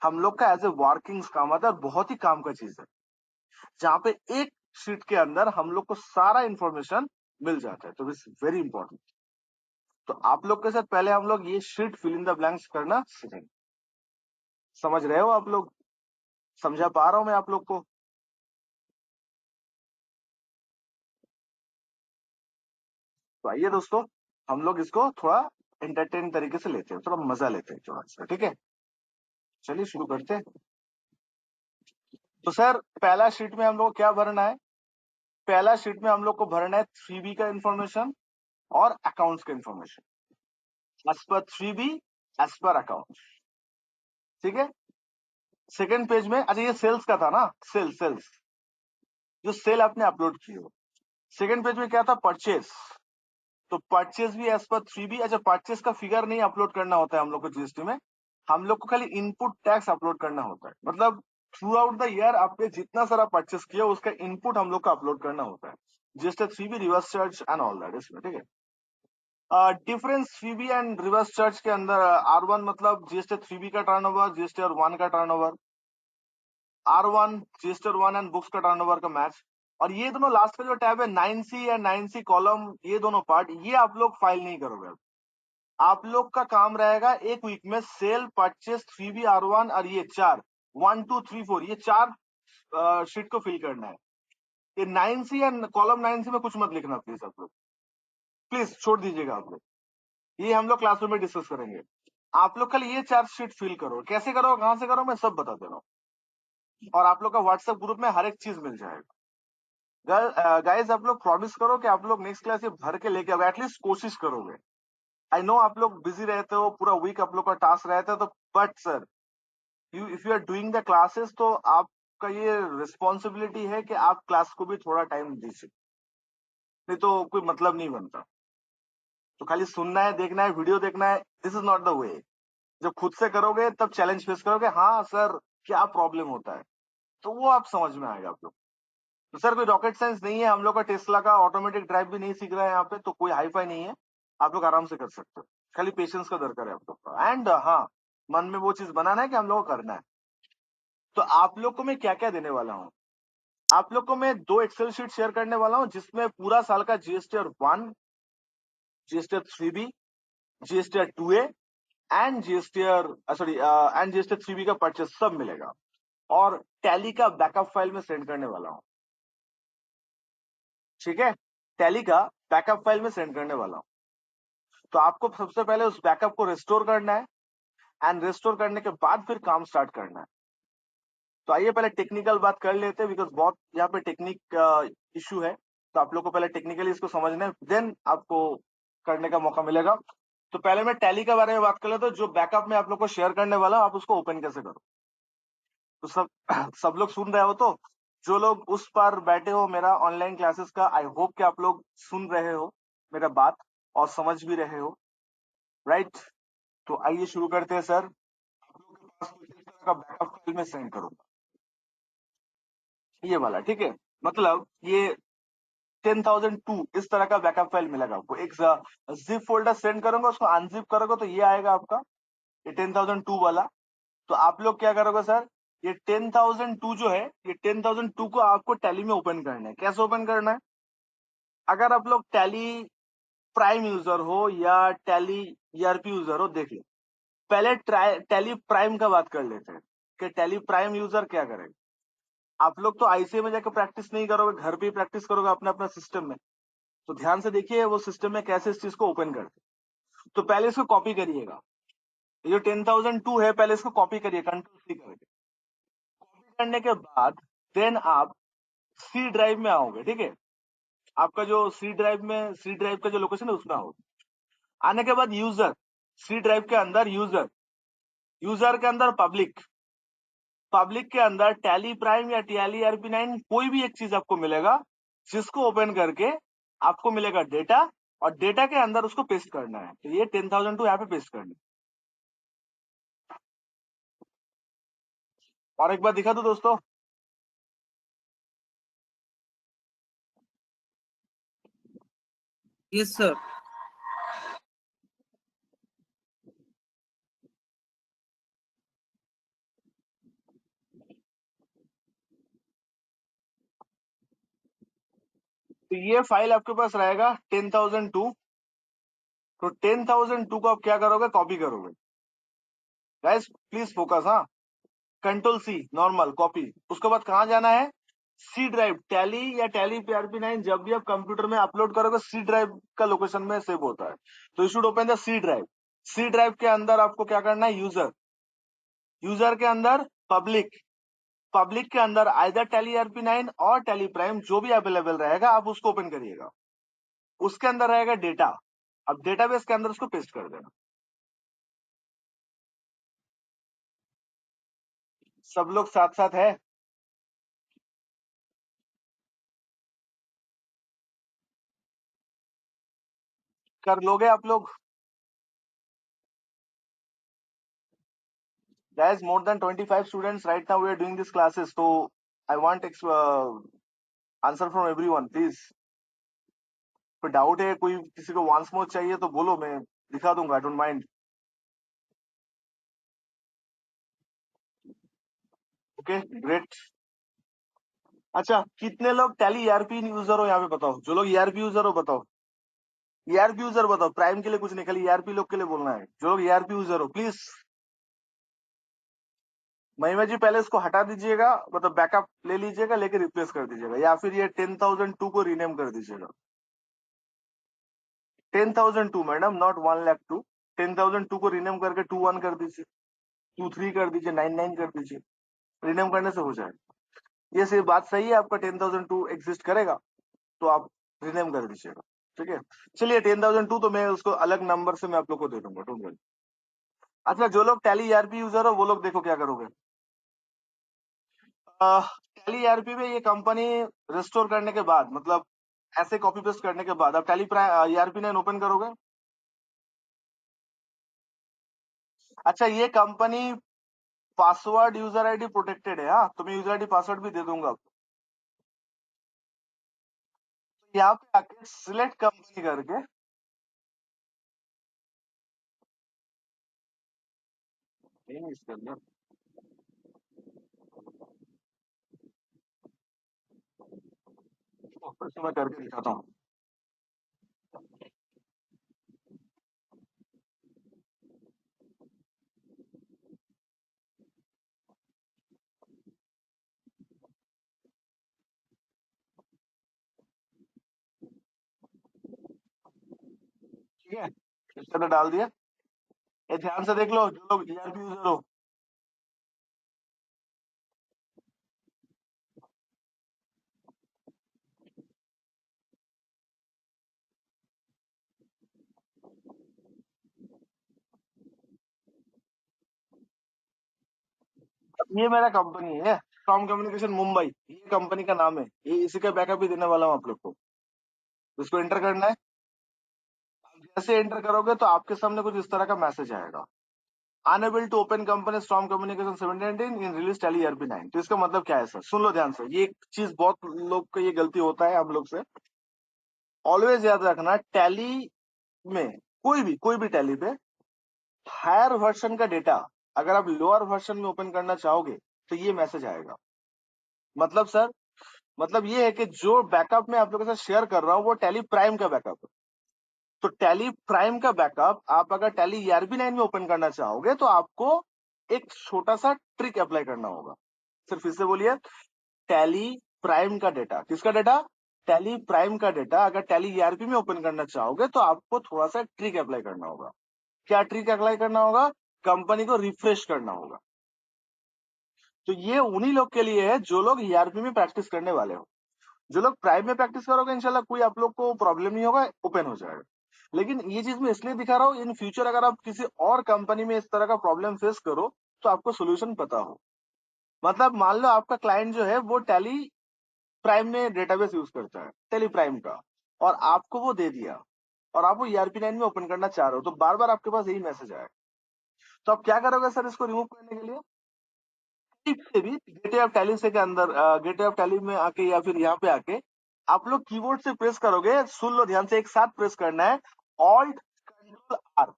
हम लोग का एज ए वर्किंग्स काम आता है, बहुत ही काम का चीज है, जहाँ पे एक शीट के अंदर हम लोग को सारा इंफॉर्मेशन मिल जाता है। तो दिस वेरी इंपॉर्टेंट। तो आप लोग के साथ पहले हम लोग ये sheet fill in the blanks करना सीखेंगे। समझ रहे हो आप लोग? समझा पा रहा हूं मैं आप लोग को? तो आइए दोस्तों, हम लोग इसको थोड़ा एंटरटेन तरीके से लेते हैं, थोड़ा मजा लेते हैं थोड़ा सा, ठीक है। चलिए शुरू करते हैं। तो सर पहला शीट में हम लोग को क्या भरना है? पहला शीट में हम लोग को भरना है 3B का इंफॉर्मेशन और अकाउंट्स का information, as per 3B, as per account, ठीक है। सेकंड पेज में, अच्छा ये सेल्स का था ना, सेल्स जो सेल आपने अपलोड की हो। सेकंड पेज में क्या था? परचेस। तो परचेस भी एज पर 3B। अच्छा परचेस का फिगर नहीं अपलोड करना होता है हम लोग को जीएसटी में, हम लोग को खाली इनपुट टैक्स अपलोड करना होता है। मतलब थ्रू आउट द ईयर आपने जितना सारा परचेस किया उसका इनपुट हम लोग को अपलोड करना होता है, GST 3B, reverse charge and all that इसमें, ठीक है। Difference 3B and reverse charge के अंदर, R1 मतलब जीएसटी 3B का टर्नओवर, जीएसटी 1 का turnover, R1 GST 1 and books का टर्नओवर का मैच। और ये दोनों लास्ट का जो टैब है 9C एंड 9C कॉलम, ये दोनों पार्ट ये आप लोग फाइल नहीं करोगे। आप लोग का काम रहेगा एक वीक में सेल, परचेस, 3B, R1 और ये चार, 1 2 3 4, ये चार शीट को फिल करना है। ये 9C एंड कॉलम 9C में कुछ मत लिखना प्लीज, आप लोग प्लीज छोड़ दीजिएगा आप लोग, ये हम लोग क्लासरूम में डिस्कस करेंगे। आप लोग कल ये चार शीट फिल करो, कैसे करो, कहां से करो, मैं सब बता दे रहा हूँ, और आप लोग का व्हाट्सएप ग्रुप में हर एक चीज मिल जाएगा। गाइज आप लोग प्रॉमिस करो कि आप लोग नेक्स्ट क्लास ये भर के लेके आओगे, एटलीस्ट कोशिश करोगे। आई नो आप लोग बिजी रहते हो, पूरा वीक आप लोग का टास्क रहता है, तो but sir you if you are doing the classes तो आपका ये रिस्पॉन्सिबिलिटी है कि आप क्लास को भी थोड़ा टाइम दीजिए, नहीं तो कोई मतलब नहीं बनता। तो खाली सुनना है, देखना है, वीडियो देखना है, this is not the way. जब खुद से करोगे तब चैलेंज फेस करोगे, हाँ सर क्या प्रॉब्लम होता है, तो वो आप समझ में आएगा आप लोग। तो सर कोई रॉकेट साइंस नहीं है, हम लोग का टेस्ला का ऑटोमेटिक ड्राइव भी नहीं सीख रहा है यहाँ पे, तो कोई हाई फाई नहीं है, आप लोग आराम से कर सकते हो। खाली पेशेंस का दरकार है आप लोग का, एंड हाँ मन में वो चीज बनाना है कि हम लोग को करना है। तो आप लोग को मैं क्या क्या देने वाला हूँ? आप लोग को मैं 2 एक्सेल शीट शेयर करने वाला हूँ, जिसमें पूरा साल का GST 1, GST 3B, GST 2A and GST sorry and GST 3B का परचेस सब मिलेगा, और टैली का बैकअप फाइल में सेंड करने वाला हूँ, ठीक है। टैली का बैकअप फाइल में सेंड करने वाला हूँ। तो आपको सबसे पहले उस बैकअप को रिस्टोर करना है, एंड रिस्टोर करने के बाद फिर काम स्टार्ट करना है। तो आइए पहले टेक्निकल बात कर लेते हैं, बिकॉज बहुत यहाँ पे टेक्निक इशू है, तो आप लोग को पहले टेक्निकली इसको समझना है, देन आपको करने का मौका मिलेगा। तो पहले मैं टैली के बारे में बात कर लेता हूँ, जो बैकअप में आप लोग को शेयर करने वाला हूं, आप उसको ओपन कैसे करो। तो सब सब लोग सुन रहे हो? तो जो लोग उस पर बैठे हो मेरा ऑनलाइन क्लासेस का, आई होप कि आप लोग सुन रहे हो मेरा बात और समझ भी रहे हो, राइट? तो आइए शुरू करते हैं सर। आप लोग के पास कुछ इस तरह का बैकअप फाइल में सेंड करूंगा, ये वाला, ठीक है? मतलब ये 10,002 इस तरह का बैकअप फाइल मिलेगा आपको। एक जिप फोल्डर सेंड करूंगा, उसको अनजिप करोगे तो ये आएगा आपका, ये 10,002 वाला। तो आप लोग क्या करोगे सर, ये 10,002 जो है, ये 10,002 को आपको टैली में ओपन करना है। कैसे ओपन करना है? अगर आप लोग टैली प्राइम यूजर हो या टैली ईआरपी यूजर हो, देख लो। पहले टैली प्राइम का बात कर लेते हैं कि टैली प्राइम यूजर क्या करेगा। आप लोग तो आईसीए में जाकर प्रैक्टिस नहीं करोगे, घर पे ही प्रैक्टिस करोगे अपने अपना सिस्टम में। तो ध्यान से देखिए वो सिस्टम में कैसे इस चीज को ओपन करते हैं। तो पहले इसको कॉपी करिएगा, ये जो 10,002 है पहले इसको कॉपी करिए कंट्रोल सी करके। कॉपी करने के बाद देन आप सी ड्राइव में आओगे, ठीक है? आपका जो सी ड्राइव का जो लोकेशन है उसमें आओगे। आने के बाद यूजर, सी ड्राइव के अंदर यूजर, यूजर के अंदर पब्लिक, पब्लिक के अंदर टैली प्राइम या टैली RP9 कोई भी एक चीज आपको मिलेगा, जिसको ओपन करके आपको मिलेगा डेटा, और डेटा के अंदर उसको पेस्ट करना है। तो ये 10,002 यहाँ पे पेस्ट करना है। और एक बार दिखा दो दोस्तों, यस सर। तो ये फाइल आपके पास रहेगा 10,002। तो 10,002 को आप क्या करोगे, कॉपी करोगे। गाइस प्लीज फोकस, हाँ। Control C normal copy. उसके बाद कहाँ जाना है, सी ड्राइव। टैली या टैली PRP9 जब भी आप कंप्यूटर में अपलोड करोगे सी ड्राइव का लोकेशन में सेव होता है। तो you should open the C drive. C drive के अंदर आपको क्या करना है, यूजर, यूजर के अंदर पब्लिक, पब्लिक के अंदर आइदर टैली RP9 और टैली प्राइम जो भी अवेलेबल रहेगा आप उसको ओपन करिएगा। उसके अंदर रहेगा डेटा, अब डेटाबेस के अंदर उसको पेस्ट कर देना। सब लोग साथ साथ है? कर लोगे आप लोग? Guys, more than 25 students right now we are doing these classes, so I want answer from everyone please। कोई डाउट है, कोई किसी को वंस मोर चाहिए तो बोलो, मैं दिखा दूंगा, I don't mind. Okay great. अच्छा, कितने लोग टैली ईआरपी यूजर हो यहाँ पे बताओ, जो लोग ईआरपी यूजर हो बताओ, ईआरपी यूजर बताओ। प्राइम के लिए कुछ नहीं, खाली ईआरपी लोग के लिए बोलना है। जो लोग ईआरपी यूजर हो प्लीज। महिमा जी पहले इसको हटा दीजिएगा, मतलब बैकअप ले लीजिएगा, लेके रिप्लेस कर दीजिएगा, या फिर ये 10,002 को रीनेम कर दीजिएगा। 10,002 मैडम, नॉट 1,02,000। 10,002 को रीनेम करके 21 कर दीजिए, 23 कर दीजिए, 99 कर दीजिए। रीनेम करने से हो जाएगा। ये सही बात सही है, आपका 10,002 एग्जिस्ट करेगा तो आप रीनेम कर दीजिएगा, ठीक है? चलिए 10,002 तो मैं उसको अलग नंबर से मैं आप लोग को दे दूंगा, डोंट वरी। अच्छा, जो लोग टैली ईआरपी यूजर हो वो लोग देखो क्या करोगे। टैली ईआरपी में ये कंपनी रिस्टोर करने के बाद, मतलब ऐसे कॉपी पेस्ट करने के बाद आप टैली ERP9 ओपन करोगे। अच्छा, ये company password user ID protected है, हाँ, तो मैं यूजर आईडी पासवर्ड भी दे दूंगा। यहाँ पे आके सिलेक्ट कंपनी करके नहीं इसके अंदर फिर से मैं करके दिखाता हूँ। ठीक है, इसके अंदर डाल दिया। ये ध्यान से देख लो, जो लोग ERP यूजर हो। ये मेरा कंपनी है स्टॉर्म कम्युनिकेशन मुंबई, ये कंपनी का नाम है, ये इसी का बैकअप भी देने वाला हूँ आप लोग को। इसको एंटर करना है। जैसे एंटर करोगे तो आपके सामने कुछ इस तरह का मैसेज आएगा, unable to open company storm communication 17 in release Tally ERP 9। तो इसका मतलब क्या है सर, सुन लो ध्यान से, ये एक चीज बहुत लोग को ये गलती होता है हम लोग से। ऑलवेज याद रखना, टैली में कोई भी टैली पे हायर वर्जन का डेटा अगर आप लोअर वर्जन में ओपन करना चाहोगे तो ये मैसेज आएगा। मतलब सर, मतलब ये है कि जो बैकअप मैं आप लोगों के साथ शेयर कर रहा हूँ वो टैली प्राइम का बैकअप है। तो टैली प्राइम का बैकअप आप अगर टैली ईआरपी 9 में ओपन करना चाहोगे तो आपको एक छोटा सा ट्रिक अप्लाई करना होगा। सिर्फ फिर से बोलिए, टैली प्राइम का डेटा, किसका डेटा, टैली प्राइम का डेटा अगर टैली ईआरपी में ओपन करना चाहोगे तो आपको थोड़ा सा ट्रिक अप्लाई करना होगा। क्या ट्रिक अप्लाई करना होगा, कंपनी को रिफ्रेश करना होगा। तो ये उन्हीं लोग के लिए है जो लोग ईआरपी में प्रैक्टिस करने वाले हो। जो लोग प्राइम में प्रैक्टिस करोगे इंशाल्लाह कोई आप लोग को प्रॉब्लम नहीं होगा, ओपन हो जाएगा। लेकिन ये चीज मैं इसलिए दिखा रहा हूँ, इन फ्यूचर अगर आप किसी और कंपनी में इस तरह का प्रॉब्लम फेस करो तो आपको सोल्यूशन पता हो। मतलब मान लो आपका क्लाइंट जो है वो टैली प्राइम में डेटाबेस यूज करता है, टैली प्राइम का, और आपको वो दे दिया और आप वो ईआरपी 9 में ओपन करना चाह रहे हो, तो बार बार आपके पास यही मैसेज आएगा। तो आप क्या करोगे सर इसको रिमूव करने के लिए, से भी गेटवे ऑफ टैली से के अंदर, गेटवे ऑफ टैली में आके या फिर यहाँ पे आके आप लोग कीबोर्ड से प्रेस करोगे। सुन लो ध्यान से, एक साथ प्रेस करना है, ऑल्ट कंट्रोल आर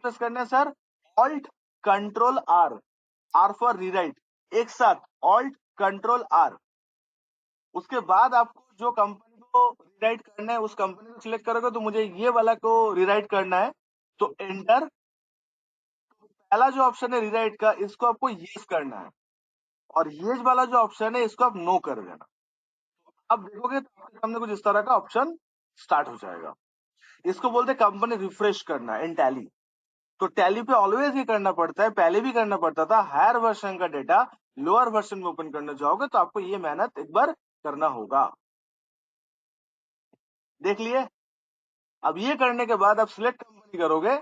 प्रेस करना है sir, alt control R, R for rewrite, एक साथ ऑल्ट कंट्रोल आर। उसके बाद आपको जो कंपनी को रीराइट करना है उस कंपनी को सिलेक्ट करोगे, तो मुझे ये वाला को रीराइट करना है तो एंटर। पहला जो ऑप्शन है रीराइट का, इसको आपको यस करना है, और ये वाला जो ऑप्शन है इसको आप नो कर देना। अब देखोगे तो आपके सामने कुछ इस तरह का ऑप्शन स्टार्ट हो जाएगा। इसको बोलते हैं कंपनी रिफ्रेश करना इन टैली। तो टैली पे ऑलवेज ये करना पड़ता है, पहले भी करना पड़ता था, हायर वर्जन का डेटा लोअर वर्जन में ओपन करना चाहोगे तो आपको ये मेहनत एक बार करना होगा। देख लिए। अब ये करने के बाद आप सिलेक्ट कंपनी करोगे,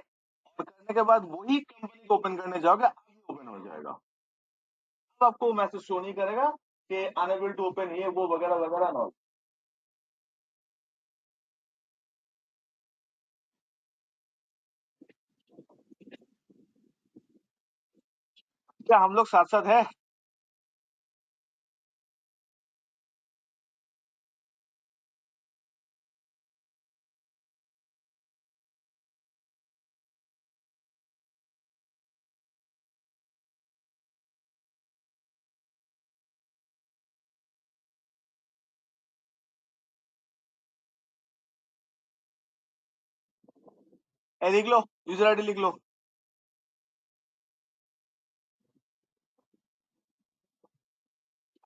और करने के बाद वही कंपनी को ओपन करने जाओगे, अभी ओपन हो जाएगा। अब आपको मैसेज शो नहीं करेगा कि अनएबल टू ओपन ये वो वगैरह वगैरह ना। क्या हम लोग साथ साथ है? लिख लो, यूजर आईडी लिख लो,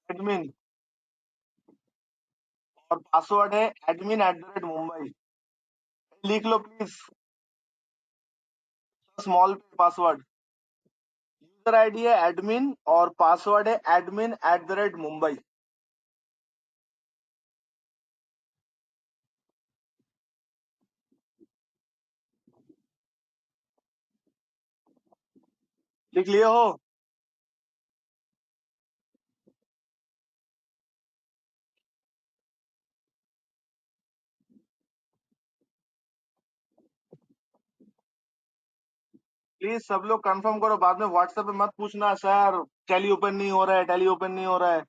एडमिन, और पासवर्ड है admin@मुंबई। लिख लो please, small password. User ID है एडमिन और पासवर्ड है admin@मुंबई। लिख लिए हो? प्लीज सब लोग कंफर्म करो, बाद में व्हाट्सएप पे मत पूछना सर टैली ओपन नहीं हो रहा है, टैली ओपन नहीं हो रहा है।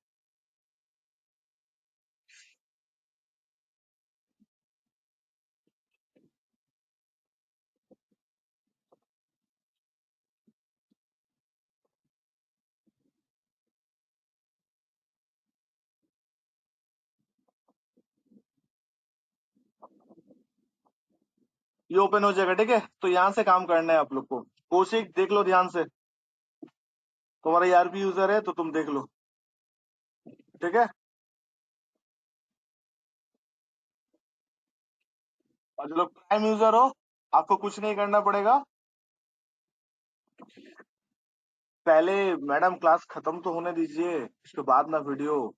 ये ओपन हो जाएगा, ठीक है। तो यहाँ से काम करना है आप लोग को। कौशिक देख लो ध्यान से, तुम्हारा ईआरपी यूजर है तो तुम देख लो, ठीक है। और जो लोग प्राइम यूजर हो, आपको कुछ नहीं करना पड़ेगा। पहले मैडम क्लास खत्म तो होने दीजिए, उसके बाद ना वीडियो।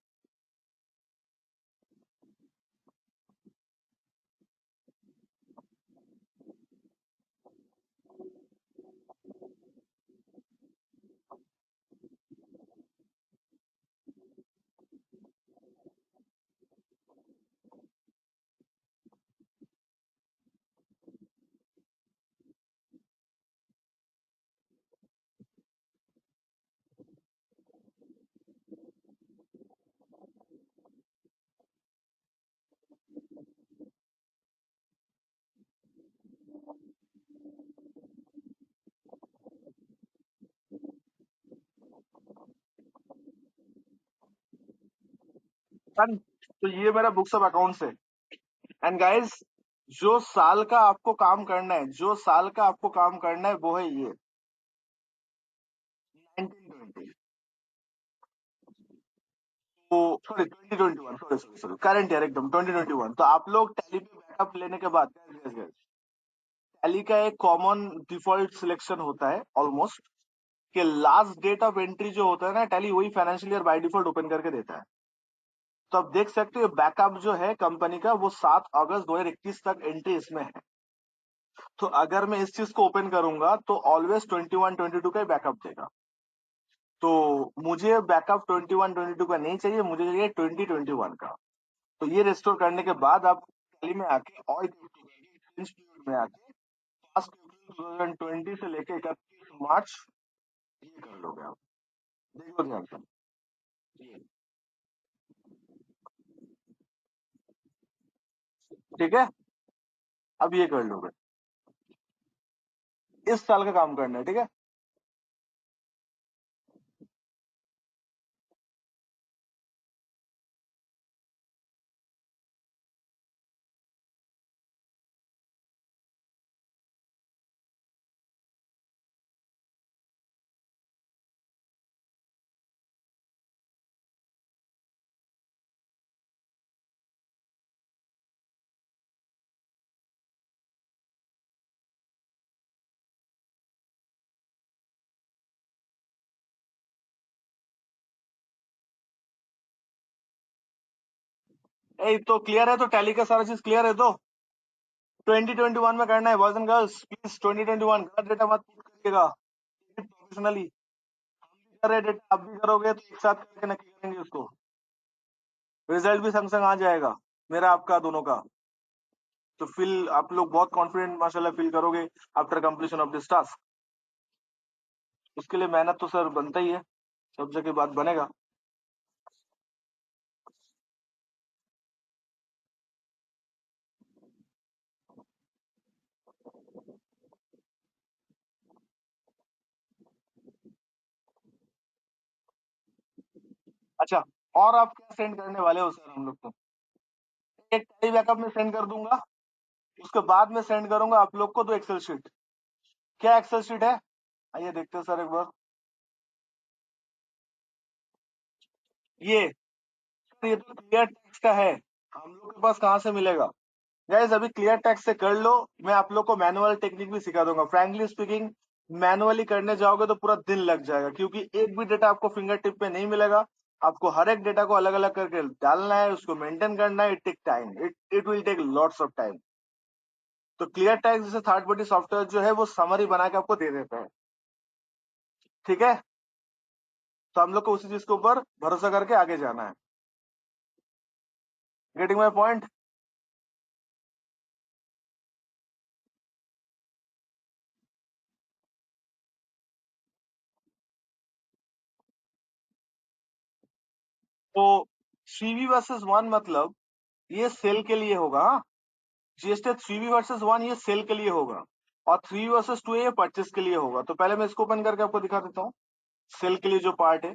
Done? तो ये मेरा बुक्स ऑफ अकाउंट्स है। एंड गाइस, जो साल का आपको काम करना है, जो साल का आपको काम करना है वो है ये 1920, तो sorry 2021, sorry sorry sorry, current year एकदम 2021। तो आप लोग टैली पे बैकअप लेने के बाद टैली का एक कॉमन डिफॉल्ट सिलेक्शन होता है ऑलमोस्ट, कि लास्ट डेट ऑफ एंट्री जो होता है ना, टैली वही financial year by default open करके देता है। तो आप देख सकते हो बैकअप जो है कंपनी का वो 7 अगस्त 2021 तक एंट्री इसमें है। तो अगर मैं इस चीज को ओपन करूंगा तो ऑलवेज 21 22 का ही बैकअप देगा। तो मुझे बैकअप 21 22 का नहीं चाहिए, मुझे चाहिए 2021 का। तो ये रिस्टोर करने के बाद आप टैली में आके ऑल पीरियड में आके 1 अप्रैल 2020 से लेके 31 मार्च ये कर लोगे आप। देखो ध्यान से, ये ठीक है, अब ये कर लोगे। इस साल का काम करना है, ठीक है। तो क्लियर है, तो टैली का सारा चीज क्लियर है। तो 2021 में करना है बॉयज एंड गर्ल्स, प्लीज 2021 गलत डेटा मत पुट करिएगा, प्रोफेशनली। हम भी कर रहे डेटा, आप भी करोगे तो एक साथ करके नक्की करेंगे उसको। रिजल्ट भी संग संग आ जाएगा, मेरा आपका दोनों का। तो फील आप लोग बहुत कॉन्फिडेंट माशाल्लाह फील करोगे after completion of this task. उसके लिए मेहनत तो सर बनता ही है, सब जगह बात बनेगा। अच्छा, और आप क्या सेंड करने वाले हो सर हम लोग को? एक टैली बैकअप में सेंड कर दूंगा, उसके बाद में सेंड करूंगा आप लोग को 2 एक्सेल शीट। क्या एक्सेल शीट है, आइए देखते हैं सर एक बार। ये सर, ये तो क्लियर टेक्स्ट का है, हम लोग के पास कहाँ से मिलेगा? गाइस अभी क्लियर टेक्स्ट से कर लो, मैं आप लोग को मैनुअल टेक्निक भी सिखा दूंगा। फ्रैंकली स्पीकिंग, मैनुअली करने जाओगे तो पूरा दिन लग जाएगा, क्योंकि एक भी डेटा आपको फिंगर टिप पे नहीं मिलेगा। आपको हर एक डेटा को अलग अलग करके डालना है, उसको मेंटेन करना है। It take time, it will take lots of time. तो क्लियर टेक्स्ट जैसे थर्ड पार्टी सॉफ्टवेयर जो है वो समरी बना के आपको दे देता है, ठीक है। तो हम लोग को उसी चीज के ऊपर भरोसा करके आगे जाना है। Getting my point? तो 3v वर्सेस 1 मतलब ये सेल के लिए होगा, हाँ। जीएसटी 3v वर्सेस 1 ये सेल के लिए होगा, और 3v वर्सेस 2 ये परचेस के लिए होगा। तो पहले मैं इसको ओपन करके आपको दिखा देता हूँ, सेल के लिए जो पार्ट है।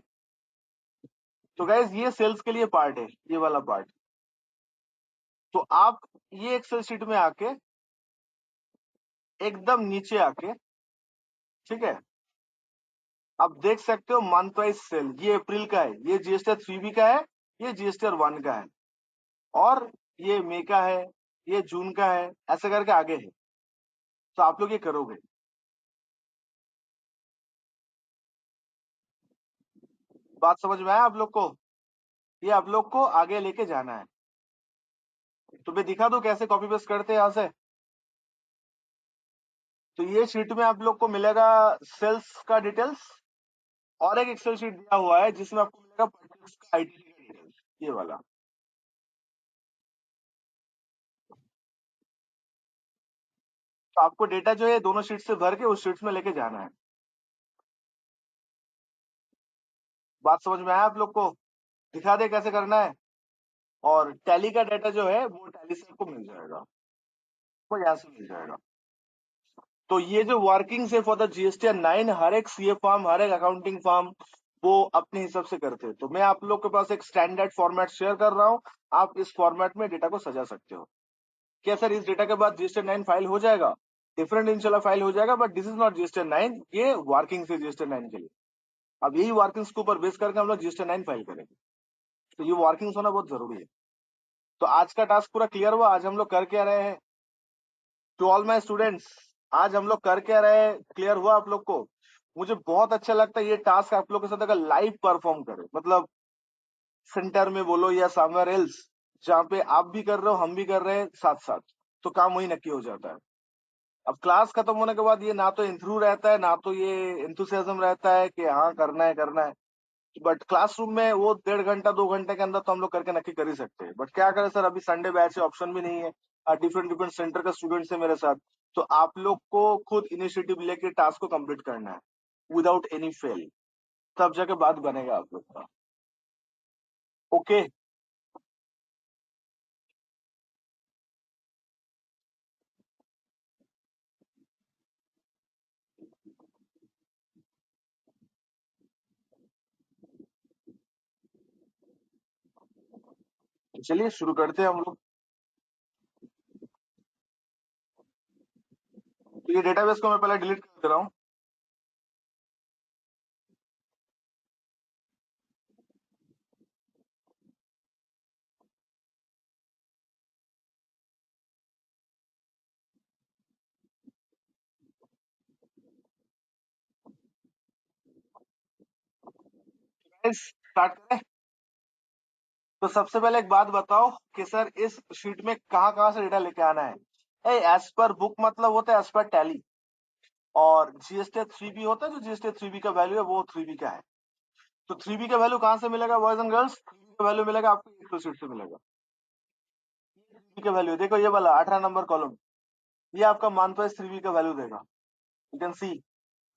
तो गाइज ये सेल्स के लिए पार्ट है, ये वाला पार्ट। तो आप ये एक्सेल शीट में आके एकदम नीचे आके, ठीक है, आप देख सकते हो मंथ वाइज सेल। ये अप्रैल का है, ये जीएसटी 3v का है, ये जीएसटी 1 का है, और ये मई का है, ये जून का है, ऐसे करके आगे है। तो आप लोग ये करोगे, बात समझ में आया आप लोग को? ये आप लोग को आगे लेके जाना है। तो मैं दिखा दूं कैसे कॉपी पेस्ट करते हैं यहाँ से। तो ये शीट में आप लोग को मिलेगा सेल्स का डिटेल्स, और एक एक्सेल शीट दिया हुआ है जिसमें आपको मिलेगा परचेस का आईटीसी का डिटेल्स, ये वाला। तो आपको डेटा जो है दोनों शीट से भर के उस शीट में लेके जाना है। बात समझ में आया आप लोग को? दिखा दे कैसे करना है। और टैली का डाटा जो है वो टैली से आपको मिल जाएगा, वो यहाँ से मिल जाएगा। तो ये जो वर्किंग है फॉर द जीएसटी 9, हर एक सीए फॉर्म, हर एक अकाउंटिंग फॉर्म, वो अपने हिसाब से करते हैं। तो मैं आप लोग के पास एक स्टैंडर्ड फॉर्मेट शेयर कर रहा हूँ, आप इस फॉर्मेट में डेटा को सजा सकते हो। क्या सर इस डेटा के बाद GST 9 फाइल हो जाएगा? डिफरेंट इंशाल्लाह फाइल हो जाएगा, but this is not GST 9, ये वर्किंग से GST 9 के लिए। अब यही वर्किंग्स के ऊपर बेस करके हम लोग GST 9 फाइल करेंगे। तो ये वर्किंग्स होना बहुत जरूरी है। तो आज का टास्क पूरा क्लियर हुआ। आज हम लोग कर क्या रहे हैं? टू ऑल माय स्टूडेंट्स, आज हम लोग कर क्या रहे हैं, क्लियर हुआ आप लोग को? मुझे बहुत अच्छा लगता है ये टास्क आप लोग के साथ अगर लाइव परफॉर्म करें, मतलब सेंटर में बोलो या समवेयर एल्स, जहाँ पे आप भी कर रहे हो हम भी कर रहे हैं साथ साथ, तो काम वही नक्की हो जाता है। अब क्लास खत्म होने के बाद ये ना तो इंथ्रू रहता है, ना तो ये एंथुसियाज्म रहता है कि हाँ करना है करना है। बट क्लासरूम में वो 1.5 घंटा 2 घंटे के अंदर तो हम लोग करके नक्की कर ही सकते हैं। बट क्या करें सर, अभी संडे बैच है, ऑप्शन भी नहीं है, डिफरेंट डिफरेंट सेंटर का स्टूडेंट्स है मेरे साथ। तो आप लोग को खुद इनिशिएटिव लेके टास्क को कंप्लीट करना है विदाउट एनी फेल, तब जाके बात बनेगा आप लोग का। ओके, तो चलिए शुरू करते हैं हम लोग। तो ये डेटाबेस को मैं पहले डिलीट कर दे रहा हूँ। स्टार्ट करें। तो सबसे पहले एक बात बताओ कि सर इस शीट में कहाँ कहाँ से डेटा लेके आना है। एज पर बुक मतलब होता है एज पर टैली, और GST 3B होता है, जो GST 3B का वैल्यू है वो 3B का है। तो 3B का वैल्यू कहाँ से मिलेगा बॉयज एंड गर्ल्स? 3B का वैल्यू मिलेगा आपको एक्सेल शीट से मिलेगा। 3B का वैल्यू देखो, ये वाला 18 नंबर कॉलम, ये आपका मंथ वाइज 3B का वैल्यू देगा। यू कैन सी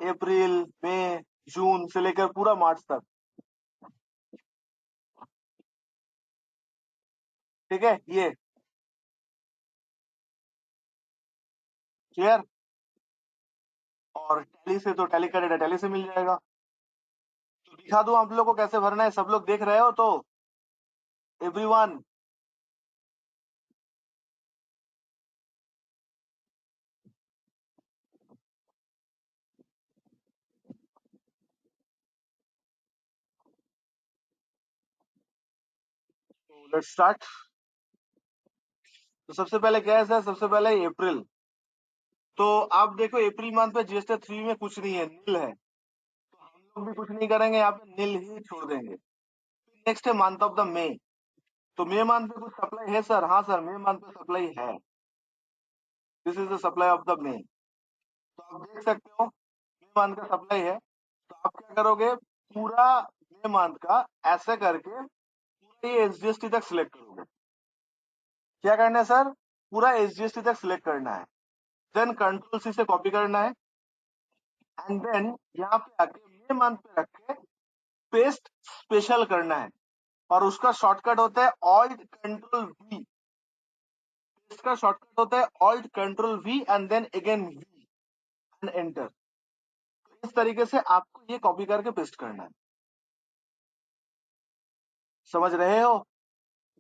अप्रैल, मई, जून से लेकर पूरा मार्च तक। ठीक है, ये क्लियर। और टैली से तो टैली का डेटा टैली से मिल जाएगा। तो दिखा दूं आप लोग को कैसे भरना है? सब लोग देख रहे हो तो एवरीवन? Let's start. तो सबसे पहले क्या है सर? सबसे पहले अप्रैल। तो आप देखो अप्रैल मंथ पे GST 3 में कुछ नहीं है, नील है। तो हम लोग भी कुछ नहीं करेंगे, यहाँ पे नील ही छोड़ देंगे। नेक्स्ट है मंथ ऑफ द मे। तो मे मंथ पे कुछ सप्लाई है सर? हाँ सर, मे मंथ पे सप्लाई है। This is the supply of the May. तो आप देख सकते हो मे मंथ का सप्लाई है। तो आप क्या करोगे, पूरा मे मंथ का ऐसे करके पूरा ये SGST तक सिलेक्ट करोगे। क्या करना है सर? पूरा SGST तक सिलेक्ट करना है, देन Ctrl+C से कॉपी करना है, एंड देन यहाँ पे आके मे मंथ पे रख के पेस्ट स्पेशल करना है। और उसका शॉर्टकट होता है Alt+Ctrl+V। इसका शॉर्टकट होता है Alt+Ctrl+V and then again V and enter. इस तरीके से आपको ये कॉपी करके पेस्ट करना है। समझ रहे हो?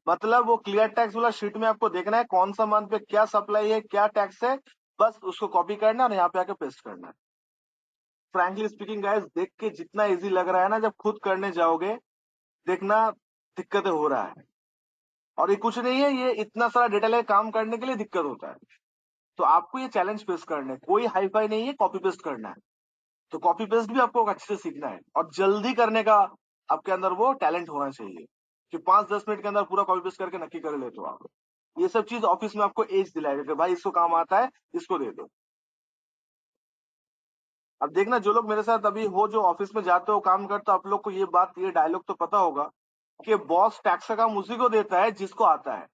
मतलब वो क्लियर टैक्स वाला शीट में आपको देखना है कौन सा मंथ पे क्या सप्लाई है, क्या टैक्स है, बस उसको कॉपी करना है और यहाँ पे आके पेस्ट करना है। फ्रैंकली स्पीकिंग गाइस, देख के जितना इजी लग रहा है ना, जब खुद करने जाओगे देखना दिक्कतें हो रहा है। और ये कुछ नहीं है, ये इतना सारा डेटा लेके काम करने के लिए दिक्कत होता है। तो आपको ये चैलेंज फेस करना है, कोई हाई फाई नहीं है, कॉपी पेस्ट करना है। तो कॉपी पेस्ट भी आपको अच्छे से सीखना है और जल्दी करने का आपके अंदर वो टैलेंट होना चाहिए कि 5-10 मिनट के अंदर पूरा कॉपी पेस्ट करके नक्की कर लेते हो आप। ये सब चीज ऑफिस में आपको एज दिलाएगा कि भाई इसको काम आता है, इसको दे दो। अब देखना, जो लोग मेरे साथ अभी हो, जो ऑफिस में जाते हो काम करते हो, आप लोग को ये बात, ये डायलॉग तो पता होगा कि बॉस टैक्स का काम उसी को देता है जिसको आता है।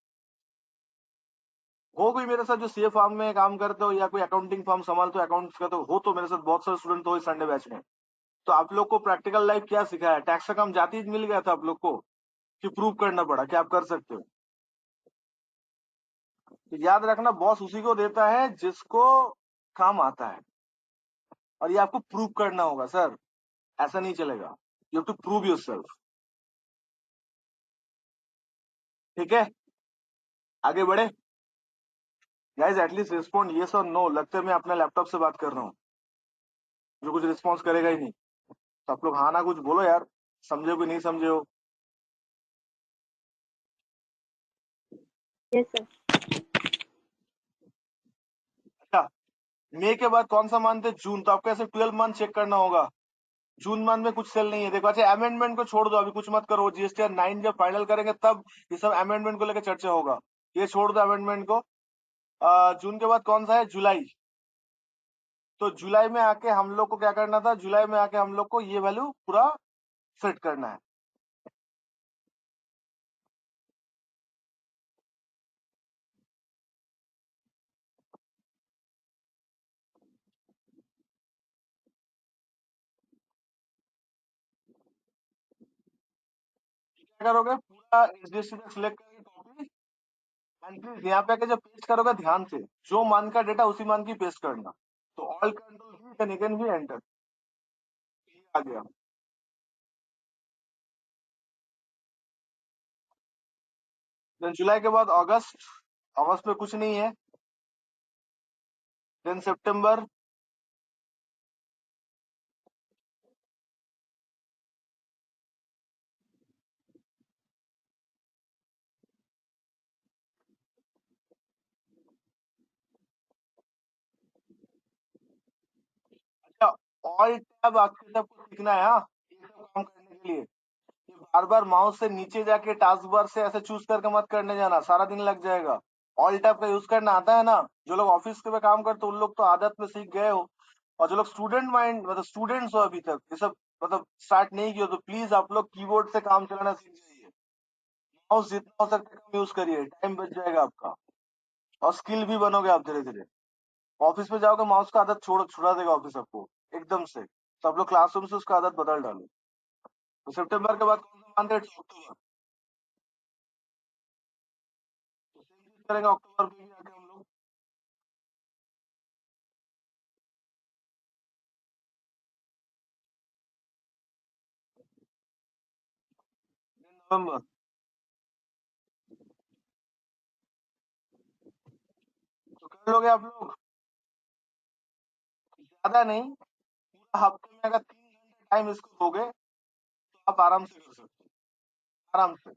हो कोई मेरे साथ जो सीए फॉर्म में काम करते हो या कोई अकाउंटिंग फॉर्म संभालते हो, अकाउंट्स का, तो हो तो मेरे साथ बहुत सारे स्टूडेंट हो इस संडे बैच में। तो आप लोग को प्रैक्टिकल लाइफ क्या सिखाया? टैक्स का काम जाती मिल गया था आप लोग को कि प्रूव करना पड़ा कि आप कर सकते हो। तो याद रखना, बॉस उसी को देता है जिसको काम आता है, और ये आपको प्रूव करना होगा सर, ऐसा नहीं चलेगा। You have to prove yourself. ठीक है, आगे बढ़े गाइस, एटलीस्ट रिस्पॉन्ड यस और नो। लगता है मैं अपने लैपटॉप से बात कर रहा हूँ, जो कुछ रिस्पॉन्स करेगा ही नहीं। तो आप लोग हाँ ना कुछ बोलो यार, समझे हो कि नहीं समझे हो। Yes sir. अच्छा, मई के बाद कौन सा मंथ है? जून। तो आपको ऐसे 12 मंथ चेक करना होगा। जून मंथ में कुछ सेल नहीं है। देखो, अच्छा अमेंडमेंट को छोड़ दो, अभी कुछ मत करो। जीएसटी 9 जब फाइनल करेंगे तब ये सब अमेंडमेंट को लेकर चर्चा होगा। ये छोड़ दो अमेंडमेंट को। जून के बाद कौन सा है? जुलाई। तो जुलाई में आके हम लोग को क्या करना था? जुलाई में आके हम लोग को ये वैल्यू पूरा सेट करना है। क्या करोगे? पूरा एसडीएसटी तक सिलेक्ट करके कॉपी एंड प्लीज यहाँ पे आके जब पेस्ट करोगे ध्यान से जो मान का डेटा उसी मान की पेस्ट करना। तो ऑल कंट्रोल भी देन अगेन भी एंटर। आ गया। देन जुलाई के बाद अगस्त। अगस्त में कुछ नहीं है। देन सितंबर। अच्छा, ऑल टैब आपके सबको सीखना है। हाँ, ये सब काम करने के लिए ये बार बार माउस से नीचे जाके टास्क बार से ऐसे चूज करके मत करने जाना, सारा दिन लग जाएगा। ऑल टैब का यूज करना आता है ना? जो लोग ऑफिस के में काम करते हैं उन लोग तो आदत में सीख गए हो, और जो लोग स्टूडेंट माइंड मतलब स्टूडेंट्स हो अभी तक ये सब मतलब स्टार्ट नहीं किया, तो प्लीज आप लोग कीबोर्ड से काम चलाना सीख जाइए। माउस जितना हो सकता है कम यूज करिए, टाइम बच जाएगा आपका, और स्किल भी बनोगे आप धीरे धीरे। ऑफिस में जाओगे माउस का आदत छुड़ा देगा ऑफिस आपको एकदम से। तो आप लोग क्लासरूम से उसका आदत बदल डालो। तो सितंबर के बाद कौन सा मंथ है? अक्टूबर। तो सेम चीज करेंगे अक्टूबर में भी आके हम लोग। नवंबर। तो कर लोगे आप लोग, ज्यादा नहीं, पूरा हफ्ते में अगर 3 घंटे टाइम इसको दोगे तो आप आराम से कर सकते हो, आराम से।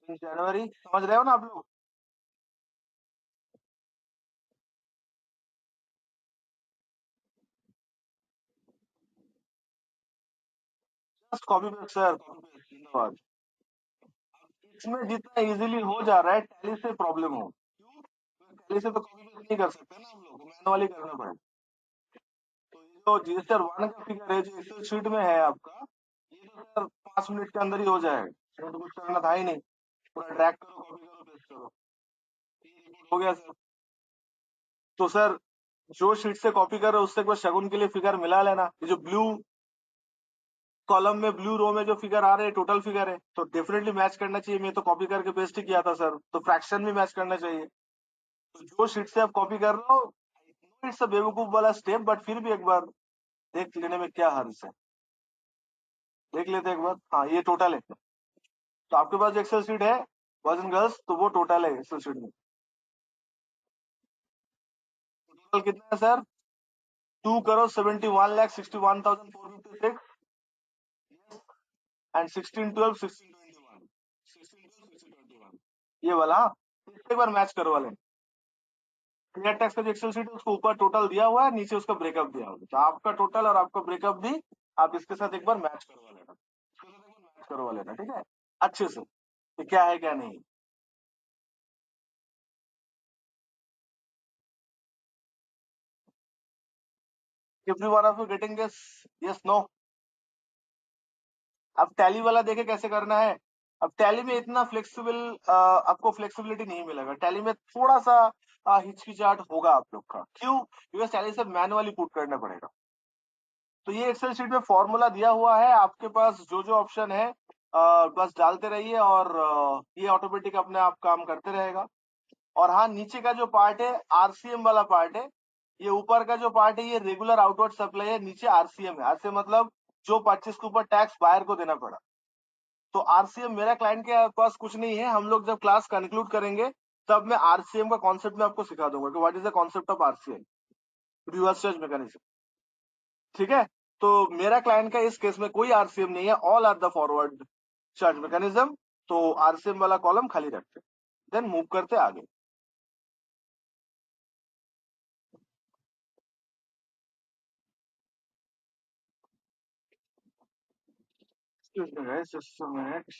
जनवरी, समझ रहे हो ना आप लोग? Just copy paste sir, copy paste, धन्यवाद। इसमें जितना इजीली हो जा रहा है टैली से प्रॉब्लम हो क्यों? टैली से तो कॉपी पेस्ट नहीं कर सकते ना हम लोग, मैनुअली करना पड़ेगा। तो ये जो जीएसआर 1 का फिगर है जो एक्सेल शीट में है आपका, ये तो सर 5 मिनट के अंदर ही हो जाएगा। इसमें तो कुछ करना था ही नहीं, पूरा ड्रैग करो, कॉपी करो, पेस्ट करो, ये रिपोर्ट हो गया सर। तो सर जो शीट से कॉपी कर रहे हो उससे एक बार शगुन के लिए फिगर मिला लेना। ये जो ब्लू कॉलम में ब्लू रो में जो फिगर आ रहे हैं टोटल फिगर है, तो डेफिनेटली मैच करना चाहिए। मैं तो कॉपी करके पेस्ट ही किया था सर, तो फ्रैक्शन भी मैच करना चाहिए। तो जो शीट से आप कॉपी कर रहे हो, इट्स अ बेवकूफ वाला स्टेप, बट फिर भी एक बार देख लेने में क्या हर्ज है। देख लेते हैं एक बार। हाँ, ये टोटल है। तो आपके पास जो एक्सेल शीट है बॉयज एंड गर्ल्स, तो वो टोटल है एक्सेल शीट में। टोटल कितना है सर? 2,71,61,456 एंड 16,12,16,21। 16,12,16,21 ये वाला। हाँ, इससे एक बार मैच करवा लें। क्लियर टैक्स का जो एक्सेल शीट है उसको ऊपर टोटल दिया हुआ है, नीचे उसका ब्रेकअप दिया हुआ है। तो आपका टोटल और आपका ब्रेकअप भी आप इसके साथ एक बार मैच करवा लेना, इसके साथ एक बार मैच करवा लेना, ठीक है अच्छे से, कि क्या है क्या नहीं। Every one of you getting this? Yes, no? अब टैली वाला देखे कैसे करना है। अब टैली में इतना फ्लेक्सिबल आपको फ्लेक्सिबिलिटी नहीं मिलेगा। टैली में थोड़ा सा हिचकिचाहट होगा आप लोग का। क्यों? बिकॉज टैली से मैनुअली पुट करना पड़ेगा। तो ये एक्सेल शीट में फॉर्मूला दिया हुआ है आपके पास, जो जो ऑप्शन है बस डालते रहिए और ये ऑटोमेटिक अपने आप काम करते रहेगा। और हाँ, नीचे का जो पार्ट है आरसीएम वाला पार्ट है, ये ऊपर का जो पार्ट है ये रेगुलर आउटवर्ड सप्लाई है, नीचे आरसीएम है। आरसीएम मतलब जो परचेस के ऊपर टैक्स बायर को देना पड़ा। तो आरसीएम मेरा क्लाइंट के पास कुछ नहीं है। हम लोग जब क्लास कंक्लूड करेंगे तब मैं आरसीएम का कॉन्सेप्ट में आपको सिखा दूंगा कि what is the concept of RCM, reverse charge mechanism. ठीक है, तो मेरा क्लाइंट का इस केस में कोई आरसीएम नहीं है, all are the forward charge mechanism. तो आरसीएम वाला कॉलम खाली रखते, देन मूव करते आगे। Excuse me guys, just a minute.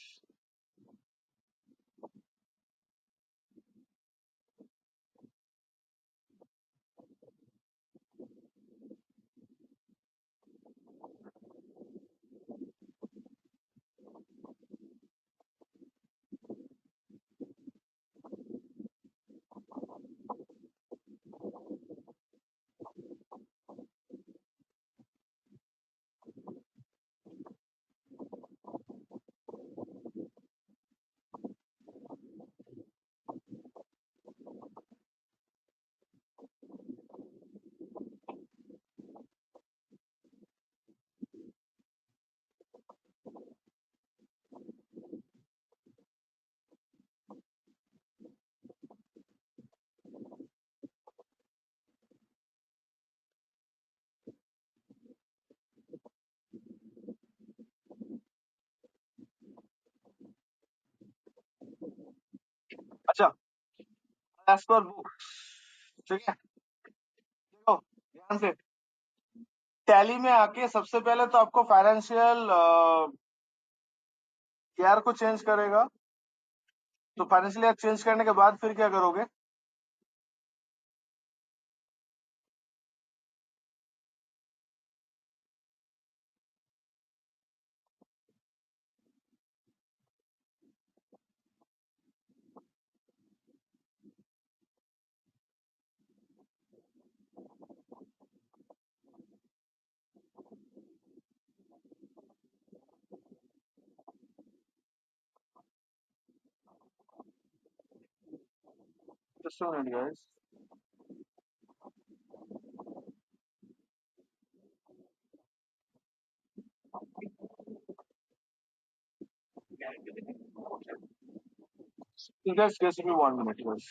अच्छा, एज पर बुक, ठीक है, देखो ध्यान से। टैली में आके सबसे पहले तो आपको फाइनेंशियल ईयर को चेंज करेगा। तो फाइनेंशियल ईयर चेंज करने के बाद फिर क्या करोगे? Just a minute, guys. You guys, give me 1 minute, guys.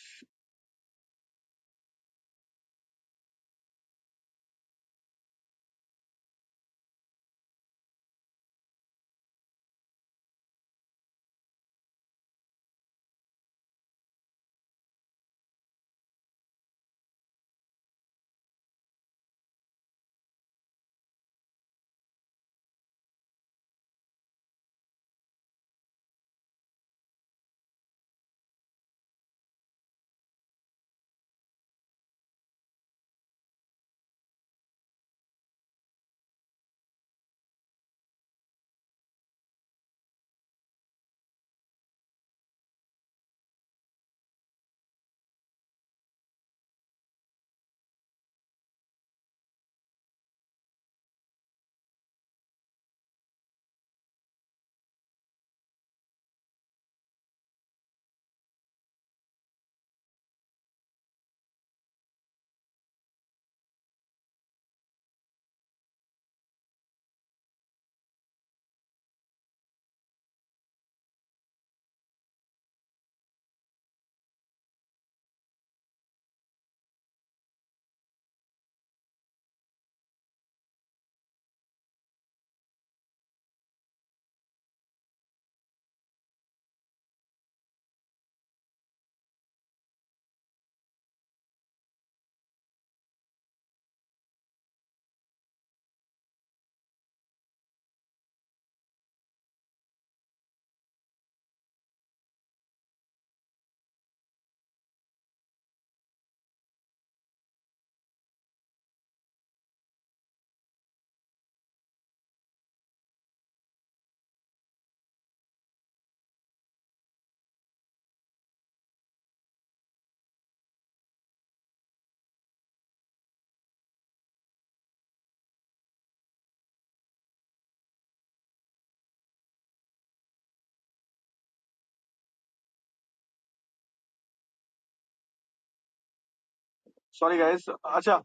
Sorry guys, अच्छा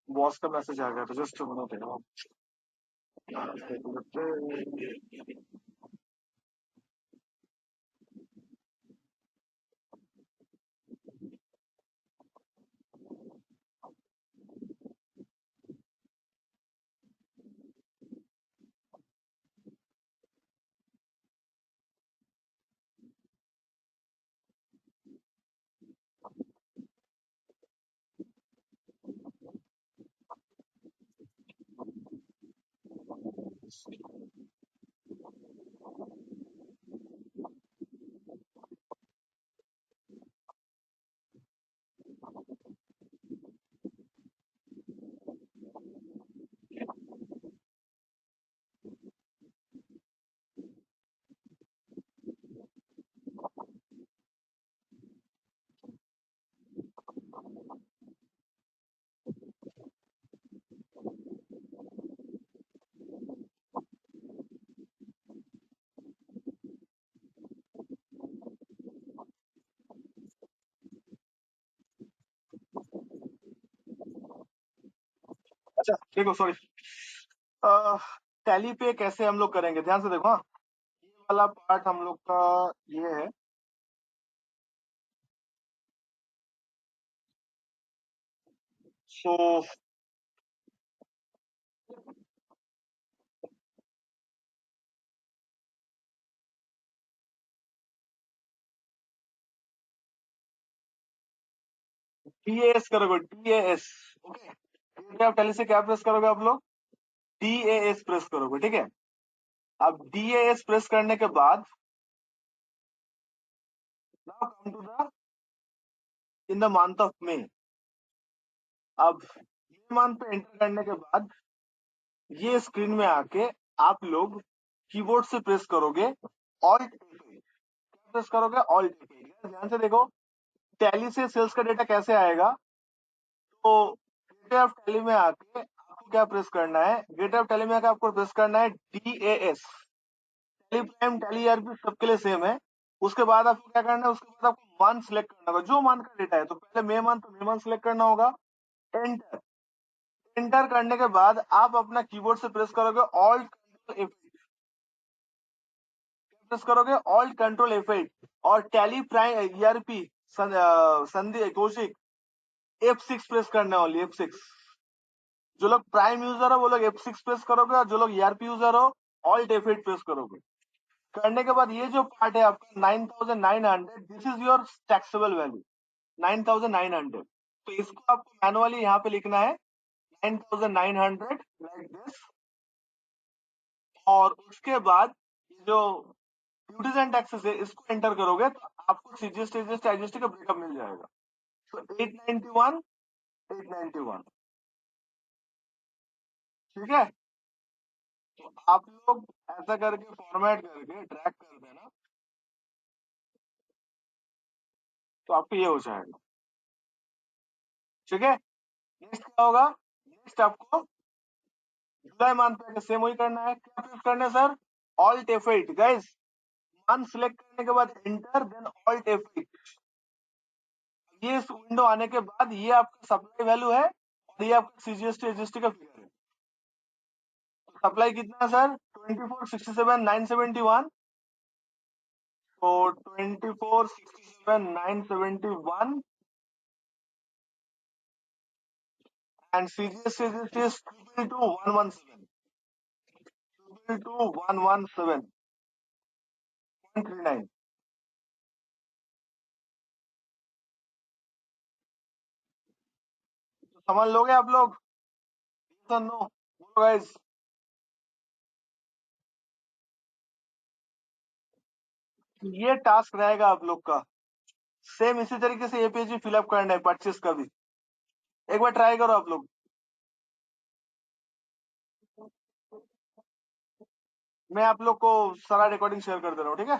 बॉस का मैसेज आ गया था, जस्ट अच्छा देखो, सॉरी, टैली पे कैसे हम लोग करेंगे, ध्यान से देखो। हाँ, ये वाला पार्ट हम लोग का ये है। सो टीएएस करोगे, टीएएस, ओके। आप टैली से क्या प्रेस करोगे आप लोग, टीएएस प्रेस करोगे, ठीक है। अब टीएएस प्रेस करने के बाद now come to the in the month of May. अब ये मंथ पे एंटर करने के बाद ये स्क्रीन में आके आप लोग कीबोर्ड से प्रेस करोगे ऑल्ट F8। प्रेस करोगे ऑल्ट F8। ध्यान से देखो, टैली से सेल्स का डेटा कैसे आएगा। तो गेटवे ऑफ टैली में आके आपको क्या प्रेस करना है, गेटवे ऑफ टैली में आके आपको प्रेस करना है DAS। Tally prime, tally ERP सबके लिए सेम है। उसके बाद आपको क्या करना है, उसके बाद आपको मंथ सिलेक्ट करना होगा, जो मंथ का डेटा है। तो पहले मे मंथ, तो मे मंथ सिलेक्ट करना होगा, एंटर। एंटर करने के बाद आप अपना कीबोर्ड से प्रेस करोगे ऑल्ट कंट्रोल F8। प्रेस करोगे ऑल्ट कंट्रोल F8 और टैली प्राइम ERP संधि कौशिक F6 प्रेस करने वाली, F6। जो लोग प्राइम यूजर हो वो लोग F6 प्रेस करोगे, और जो लोग ERP यूजर हो ऑल्ट F8 प्रेस करोगे। करने के बाद ये जो पार्ट है आपका 9900, this is your taxable value 9900। तो इसको आपको मैनुअली यहाँ पे लिखना है 9900 लाइक दिस। और उसके बाद ये जो ड्यूटीज एंड टैक्सेस है इसको एंटर करोगे तो आपको सीजीएसटी एसजीएसटी का ब्रेकअप मिल जाएगा। तो 891 891, ठीक है। तो आप लोग ऐसा करके फॉर्मेट करके ड्रैग कर देना, तो आपको ये हो जाएगा, ठीक है। नेक्स्ट क्या होगा, नेक्स्ट आपको जुलाई मंथ पे सेम वही करना है। क्या प्रेस करना है sir, alt F8 guys. Month select करने के बाद एंटर, देन ऑल्ट F8। ये इस विंडो आने के बाद ये आपका सप्लाई वैल्यू है और ये आपका सीजीएसटी एसजीएसटी का फिगर है। सप्लाई कितना है सर, 24,67,971। तो 24,67,971 and CGST is 22117. 22117.39। तो समझ लोगे आप लोग, yes or no? बोलो गाइस। ये टास्क रहेगा आप लोग का, सेम इसी तरीके से ये पेज भी फिलअप करना है, परचेस का भी। एक बार ट्राई करो आप लोग। मैं आप लोग को सारा रिकॉर्डिंग शेयर कर दे रहा हूँ, ठीक है।